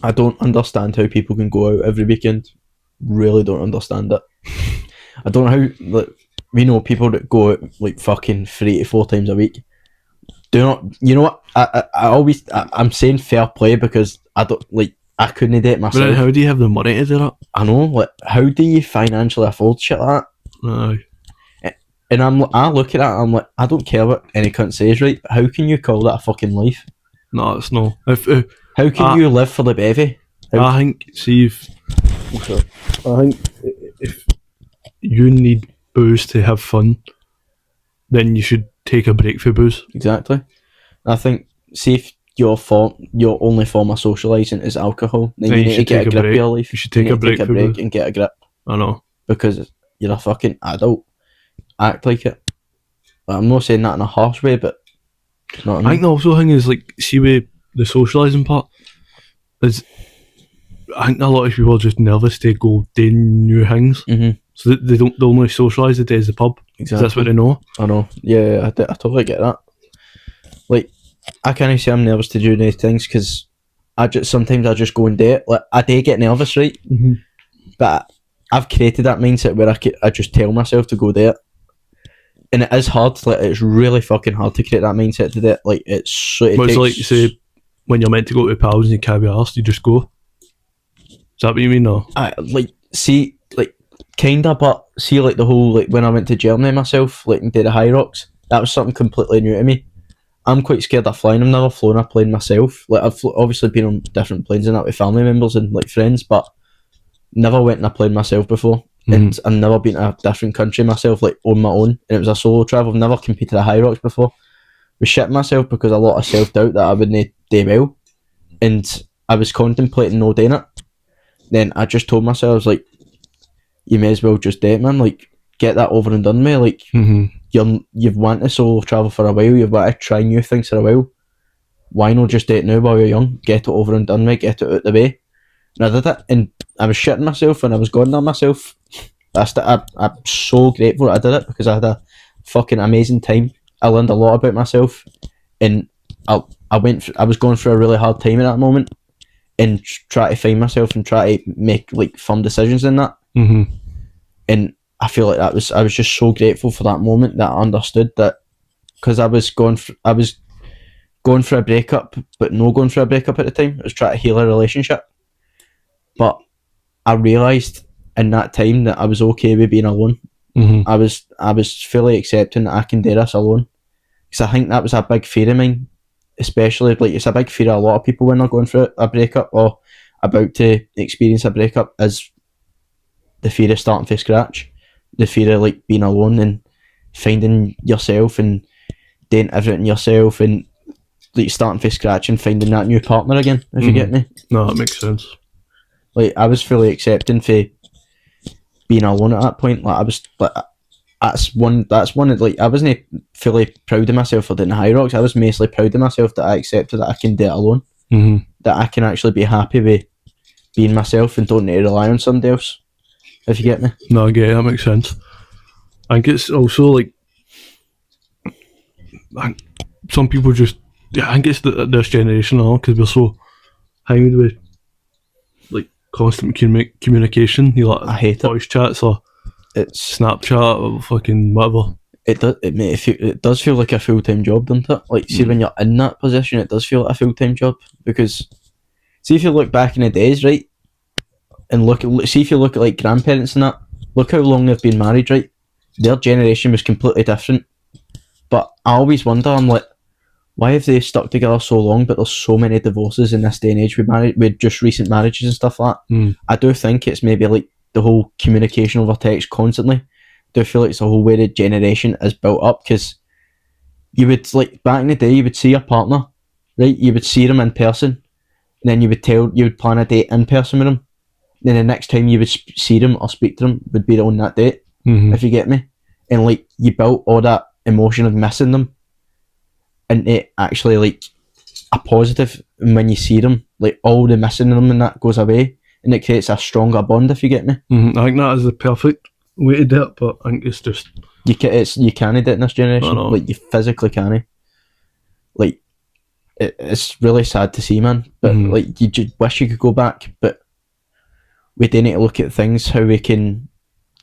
I don't understand how people can go out every weekend. Really don't understand it. I don't know how, like, we know people that go out like fucking 3 to 4 times a week. do not. You know what? I'm saying fair play because I don't like. I couldn't date myself. But then how do you have the money to do that? I know. Like, how do you financially afford shit like that? Aye. And I look at that. I'm like, I don't care what any cunt says, right? But how can you call that a fucking life? No, it's no. How can you live for the bevy? I think. See if. I think if you need booze to have fun, then you should take a break for booze. Exactly. I think. See if your only form of socialising is alcohol, then you need to get a grip of your life. You should take a break and get a grip. I know. Because you're a fucking adult. Act like it. I'm not saying that in a harsh way, but you know what I mean? I think the also thing is, like, see with the socialising part is, I think a lot of people are just nervous to go do new things, so they only socialise the days the pub. Exactly. That's what they know. I know. Yeah, I totally get that. Like, I can't say I'm nervous to do new things because sometimes I just go and do it. Like, I do get nervous, right? But I've created that mindset where I just tell myself to go do it. And it is hard. Like, it's really fucking hard to create that mindset to do it. Like, it's like you say, when you're meant to go to pals and you can't be arsed, you just go. Is that what you mean, though? Kinda, but see, like, the whole, like, when I went to Germany myself, like, and did the High Rocks, that was something completely new to me. I'm quite scared of flying. I've never flown a plane myself. Like, I've obviously been on different planes and that with family members and, like, friends, but never went in a plane myself before. And I've never been to a different country myself, like, on my own. And it was a solo travel. I've never competed at High Rocks before. I was shitting myself because a lot of self-doubt that I wouldn't do well. And I was contemplating no doing it. Then I just told myself, I was like, you may as well just do it, man. Like, get that over and done with. Like, you've wanted to solo travel for a while. You've wanted to try new things for a while. Why not just do it now while you're young? Get it over and done with. Get it out of the way. And I did it. And I was shitting myself and I was going on myself. I'm so grateful that I did it because I had a fucking amazing time. I learned a lot about myself. And I was going through a really hard time at that moment. And try to find myself and try to make, like, firm decisions in that. And I feel like I was just so grateful for that moment that I understood that, because I was going for a breakup, but no going for a breakup at the time. I was trying to heal a relationship, but I realised in that time that I was okay with being alone. I was fully accepting that I can do this alone, because I think that was a big fear of mine, especially, like, it's a big fear of a lot of people when they're going through a breakup or about to experience a breakup, is the fear of starting from scratch, the fear of, like, being alone and finding yourself and doing everything yourself and, like, starting from scratch and finding that new partner again, if you get me. No, that makes sense. Like, I was fully accepting for being alone at that point. Like, I was, like, that's one of, like, I wasn't fully proud of myself for doing the High Rocks. I was mostly proud of myself that I accepted that I can do it alone, that I can actually be happy with being myself and don't need to rely on somebody else, if you get me. No, I get it, that makes sense. I think it's also, like, some people just, I think it's this generation now, because we're so hanging with, like, constant communication. You, like, I hate voice chats or it's Snapchat or fucking whatever. It does feel like a full-time job, doesn't it? Like, see, when you're in that position, it does feel like a full-time job, because see if you look back in the days, right, and see if you look at, like, grandparents and that, look how long they've been married, right? Their generation was completely different. But I always wonder, I'm like, why have they stuck together so long, but there's so many divorces in this day and age with just recent marriages and stuff like that? I do think it's maybe, like, the whole communication over text constantly. I do feel like it's a whole way the generation is built up, because you would, like, back in the day, you would see your partner, right? You would see them in person, and then you would plan a date in person with them. Then the next time you would see them or speak to them would be on that date, if you get me. And, like, you built all that emotion of missing them into actually, like, a positive. And when you see them, like, all the missing them and that goes away, and it creates a stronger bond, if you get me. I think that is the perfect way to do it, but I think it's just... You can't do it in this generation. Like, you physically can't. Like, it's really sad to see, man. But, like, you just wish you could go back, but we do need to look at things, how we can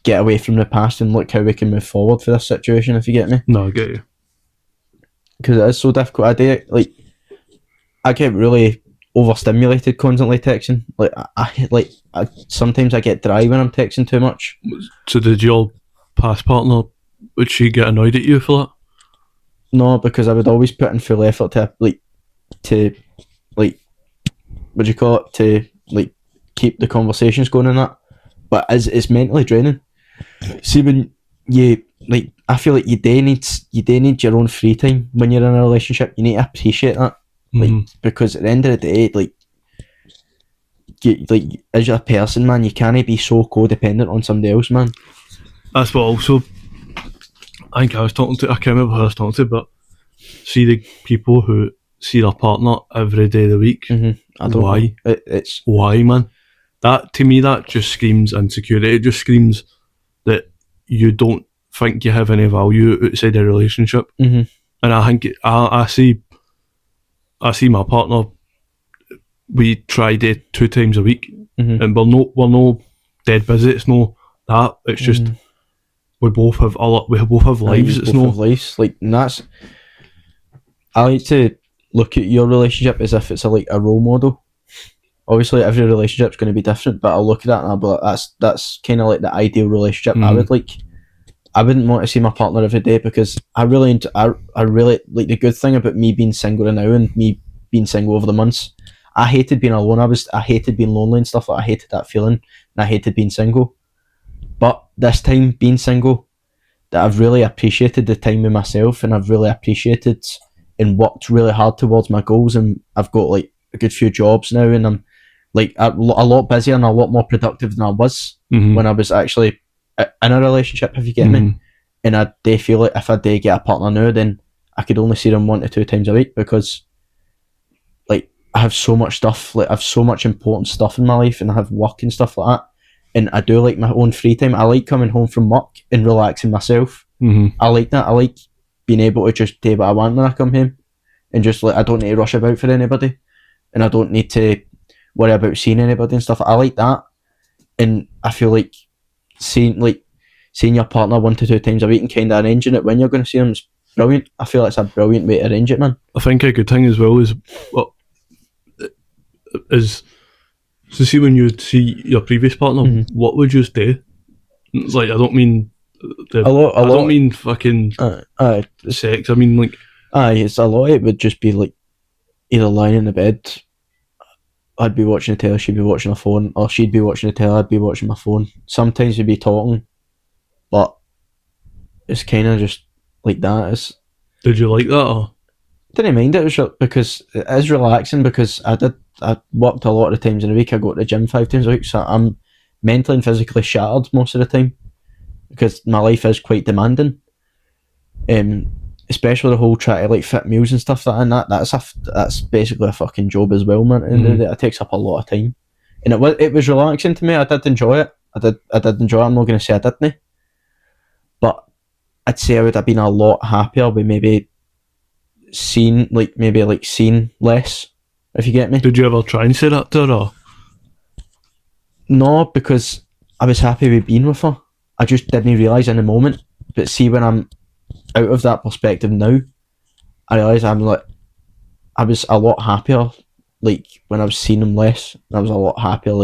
get away from the past and look how we can move forward for this situation, if you get me. No, I get you. because it is so difficult. I get really overstimulated constantly texting. I sometimes I get dry when I'm texting too much. So did your past partner, would she get annoyed at you for that? No, because I would always put in full effort to what do you call it, to keep the conversations going and that. But it's mentally draining. See, when you I feel like you do need your own free time when you're in a relationship. You need to appreciate that, because at the end of the day, as a person, man, you can't be so codependent on somebody else, man. That's what also I think I was talking to. I can't remember who I was talking to, but see the people who see their partner every day of the week. I don't why? know. It's why, man? That, to me, that just screams insecurity. It just screams that you don't think you have any value outside a relationship. And I think I see my partner. We try to 2 times a week, and we're no dead busy. It's no that. It's just we both have lives. It's no lives. And that's. I like to look at your relationship as if it's a role model. Obviously, every relationship's going to be different, but I'll look at that and I'll be like, that's kind of like the ideal relationship I would like. I wouldn't want to see my partner every day, because I really like the good thing about me being single now and me being single over the months. I hated being alone. I hated being lonely and stuff. I hated that feeling, and I hated being single. But this time, being single, that I've really appreciated the time with myself, and I've really appreciated and worked really hard towards my goals, and I've got a good few jobs now, and I'm a lot busier and a lot more productive than I was when I was actually in a relationship, if you get me. And I do feel like if I do get a partner now, then I could only see them 1 to 2 times a week, because I have so much stuff, I have so much important stuff in my life, and I have work and stuff like that, and I do like my own free time. I like coming home from work and relaxing myself. I like that. I like being able to just do what I want when I come home, and just I don't need to rush about for anybody, and I don't need to worry about seeing anybody and stuff. I like that, and I feel like seeing your partner 1 to 2 times a week and kind of arranging it when you're going to see them is brilliant. I feel like it's a brilliant way to arrange it, man. I think a good thing as well is to see when you see your previous partner, what would you do? I don't mean I don't mean fucking sex. I mean it's a lot. It would just be either lying in the bed, I'd be watching the telly, she'd be watching her phone, or she'd be watching the telly, I'd be watching my phone. Sometimes we'd be talking, but it's kind of just like that. Did you like that? Or? Didn't mind it, because it is relaxing, because I worked a lot of the times in a week. I go to the gym 5 times a week, so I'm mentally and physically shattered most of the time, because my life is quite demanding. Especially the whole try to fit meals and stuff like that. That's basically a fucking job as well, man. And it takes up a lot of time, and it was relaxing to me. I did enjoy it. I did enjoy it. I'm not going to say I didn't, but I'd say I would have been a lot happier with maybe seeing less, if you get me. Did you ever try and say that to her? Or? No, because I was happy with being with her. I just didn't realise in the moment. But see, when I'm out of that perspective now, I realise I was a lot happier when I was seeing them less. I was a lot happier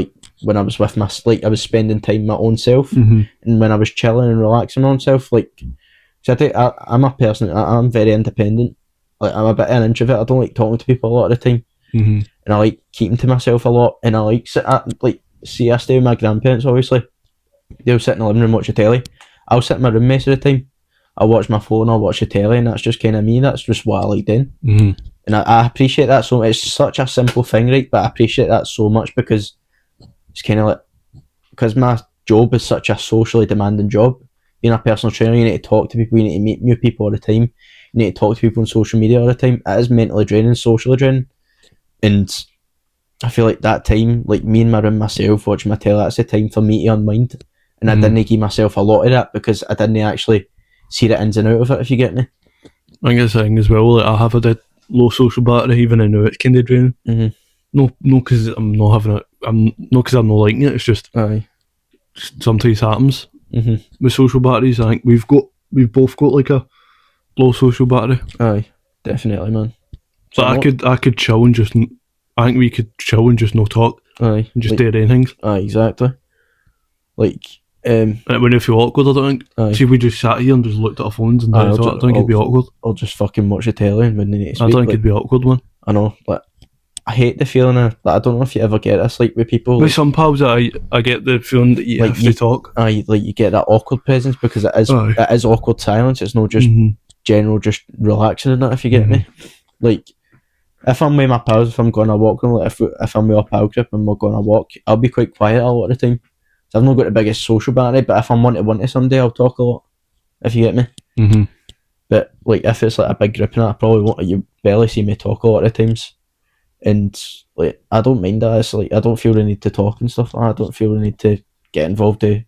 when I was with I was spending time with my own self, and when I was chilling and relaxing my own self. I'm a person, I'm very independent. I'm a bit of an introvert. I don't like talking to people a lot of the time, and I like keeping to myself a lot. And I I stay with my grandparents. Obviously, they'll sit in the living room, watch the telly. I'll sit in my room most of the time. I'll watch my phone, I'll watch the telly, and that's just kind of me. That's just what I like doing. And I appreciate that so much. It's such a simple thing, right? But I appreciate that so much, because it's kind of because my job is such a socially demanding job. Being a personal trainer, you need to talk to people, you need to meet new people all the time, you need to talk to people on social media all the time. It is mentally draining, socially draining. And I feel like that time, me in my room myself, watching my telly, that's the time for me to unwind. And I didn't give myself a lot of that, because I didn't actually see the ins and out of it, if you get me. I think it's a thing as well, I have a low social battery, even I know it's kind of draining. No, because I'm not having it, not because I'm not liking it, it's just sometimes happens with social batteries. I think we've both got a low social battery. definitely, man. So I could chill and just. I think we could chill and just no talk. Aye, and just do our own things. Aye, exactly. Like, and it wouldn't feel awkward. I don't think. Aye. See, if we just sat here and just looked at our phones and I don't think it'd be awkward. Or just fucking watch the telly and when they need to speak. I don't think it'd be awkward, man. I know, but I hate the feeling of. Like, I don't know if you ever get this, like with people. With some pals, I get the feeling that you have to talk. Aye, like you get that awkward presence because it is awkward silence. It's not just general, just relaxing and that. If you get me, like. If I'm with my pals, if I'm going on a walk, like if I'm with a pal group and we're going on a walk, I'll be quite quiet a lot of the time. So I've not got the biggest social battery, but if I'm one to somebody, I'll talk a lot. If you get me. But like if it's like a big group and that, I probably won't. You barely see me talk a lot of times, and like I don't mind that. It's like I don't feel the need to talk and stuff like that. I don't feel the need to get involved in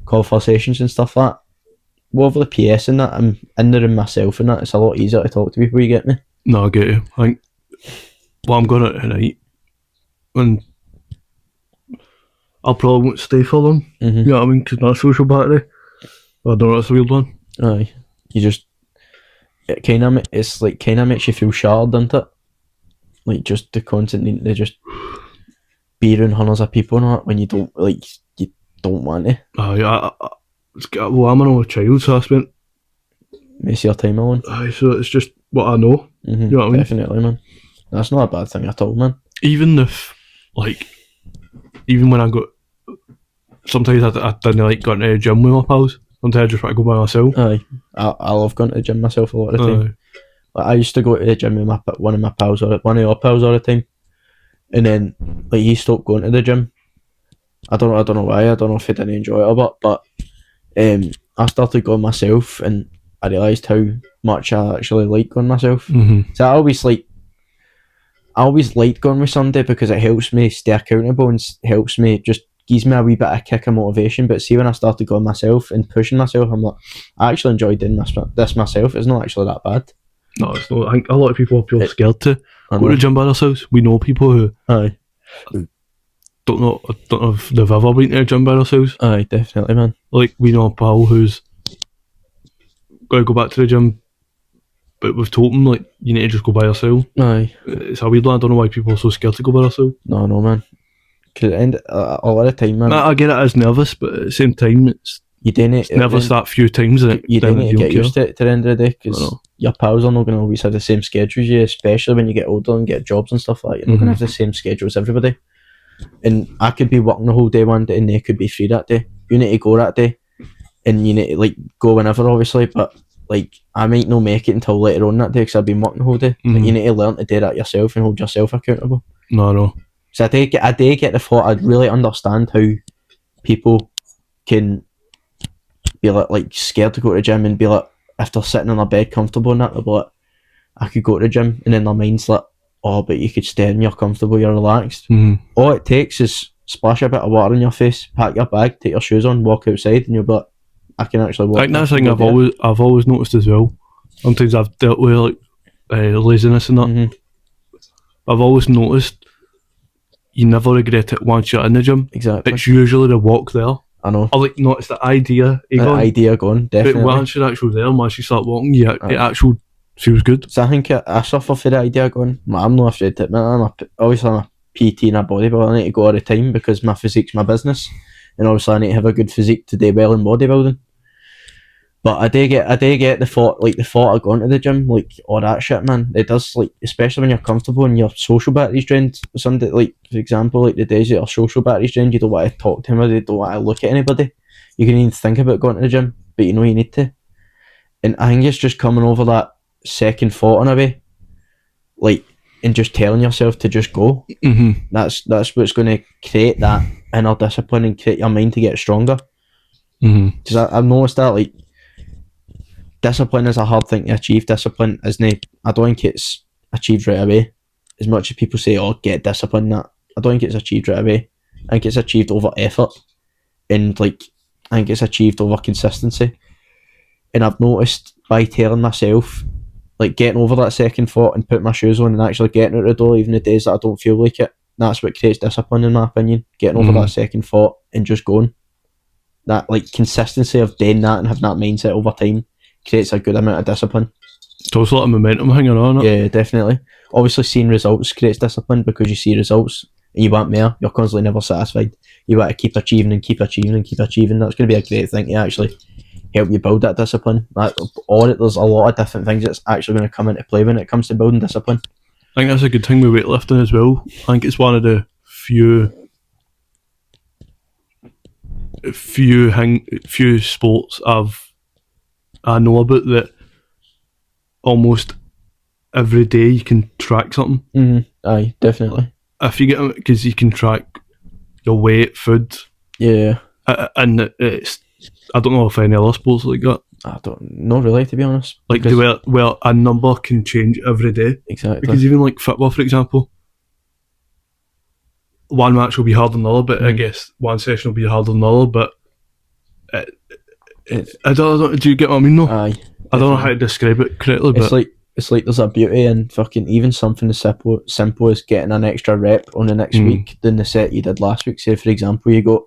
conversations and stuff like that. Over the PS and that, I'm in the room myself and that. It's a lot easier to talk to people. You get me? No, I get you. I think. Well, I'm going out tonight, and I'll probably won't stay for long. You know what I mean? Because my social battery, I don't know, it's a weird one. Aye, you just it kind of makes you feel shattered, doesn't it? Like just the constant need to just be around hundreds of people and that when you don't want to. Aye, well, I'm an old child, so I spent most of your time alone. Aye, so it's just what I know. You know what I mean? Definitely, man. That's not a bad thing at all, man. Even when I got... Sometimes I didn't like going to the gym with my pals. Sometimes I just want to go by myself. Aye. I love going to the gym myself a lot of the time. Like, I used to go to the gym with one of your pals all the time. And then, like, he stopped going to the gym. I don't know why. I don't know if he didn't enjoy it or what, but I started going myself and I realised how much I actually like going myself. So I always liked going with somebody because it helps me stay accountable and helps me, just gives me a wee bit of kick of motivation. But see, when I started going myself and pushing myself, I'm like, I actually enjoy doing this myself. It's not actually that bad. No, it's not. I think a lot of people are scared to go to the gym by themselves. We know people who don't know if they've ever been to the gym by themselves. Aye, definitely, man. Like, we know a pal who's got to go back to the gym, but we've told them, like, you need to just go by yourself. Aye. It's a weird one. I don't know why people are so scared to go by themselves. No, man. Because a lot of time, man. I get it as nervous, but at the same time, it's nervous that few times. You don't need to get used to it to the end of the day, because your pals are not going to always have the same schedule as you, especially when you get older and get jobs and stuff like that. You're not going to have the same schedule as everybody. And I could be working the whole day one day and they could be free that day. You need to go that day. And you need to, like, go whenever, obviously, but like, I might not make it until later on that day because I've been working the whole day. But you need to learn to do that yourself and hold yourself accountable. No. So I do get the thought. I really understand how people can be like scared to go to the gym and be like, if they're sitting in their bed comfortable and that, they'll be like, I could go to the gym, and then their mind's like, oh, but you could stay and you're comfortable, you're relaxed. All it takes is splash a bit of water in your face, pack your bag, take your shoes on, walk outside, and you'll be like, I can actually walk. I think that's the thing I've always noticed as well. Sometimes I've dealt with like laziness and that. I've always noticed you never regret it once you're in the gym. Exactly. It's usually the walk there. I know. Or like, no, it's the idea. Idea going, definitely. But once you're actually there, once you start walking, it actually feels good. So I think I suffer for the idea going. I'm not afraid to admit it. Obviously I'm a PT and a bodybuilder. I need to go all the time because my physique's my business, and obviously I need to have a good physique to do well in bodybuilding. But I do get the thought of going to the gym, like, all that shit, man. It does, like, especially when you're comfortable and your social battery's drained. Somebody, like, for example, like the days that your social battery's drained, you don't want to talk to anybody, you don't want to look at anybody. You can even think about going to the gym, but you know you need to. And I think it's just coming over that second thought in a way, like, and just telling yourself to just go. That's what's going to create that inner discipline and create your mind to get stronger. Because I've noticed that, like, discipline is a hard thing to achieve. Discipline isn't. I don't think it's achieved right away. As much as people say, "Oh, get discipline," that I don't think it's achieved right away. I think it's achieved over effort, and like, I think it's achieved over consistency. And I've noticed by telling myself, like, getting over that second thought and putting my shoes on and actually getting out the door, even the days that I don't feel like it. That's what creates discipline, in my opinion. Getting over that second thought and just going. That, like, consistency of doing that and having that mindset over time creates a good amount of discipline. It's also like a momentum hanging on it. Yeah, definitely. Obviously, seeing results creates discipline because you see results and you want more. You're constantly never satisfied. You want to keep achieving and keep achieving and keep achieving. That's going to be a great thing to actually help you build that discipline. There's a lot of different things that's actually going to come into play when it comes to building discipline. I think that's a good thing with weightlifting as well. I think it's one of the few sports I know about that almost every day you can track something. Aye, definitely. If you get, because you can track your weight, food. Yeah. And it's, I don't know if any other sports like that. Not really, to be honest. Like well, a number can change every day. Exactly. Because even like football, for example, one match will be harder than another, but I guess one session will be harder than another. But I don't. Do you get what I mean? No. Aye. I don't know how to describe it correctly, but it's like there's a beauty in fucking even something as simple as getting an extra rep on the next week than the set you did last week. Say for example, you got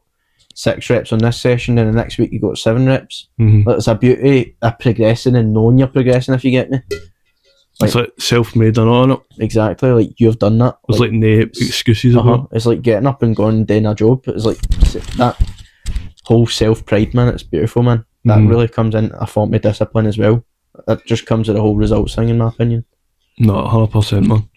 6 reps on this session, and the next week you got 7 reps. There's a beauty of progressing and knowing you're progressing, if you get me. It's like self-made and all, innit? Exactly, like you've done that. There's like no excuses about it. It's like getting up and going and doing a job. It's like that whole self-pride, man. It's beautiful, man. That really comes in a form of discipline as well. That just comes with the whole results thing, in my opinion. No, 100%, man.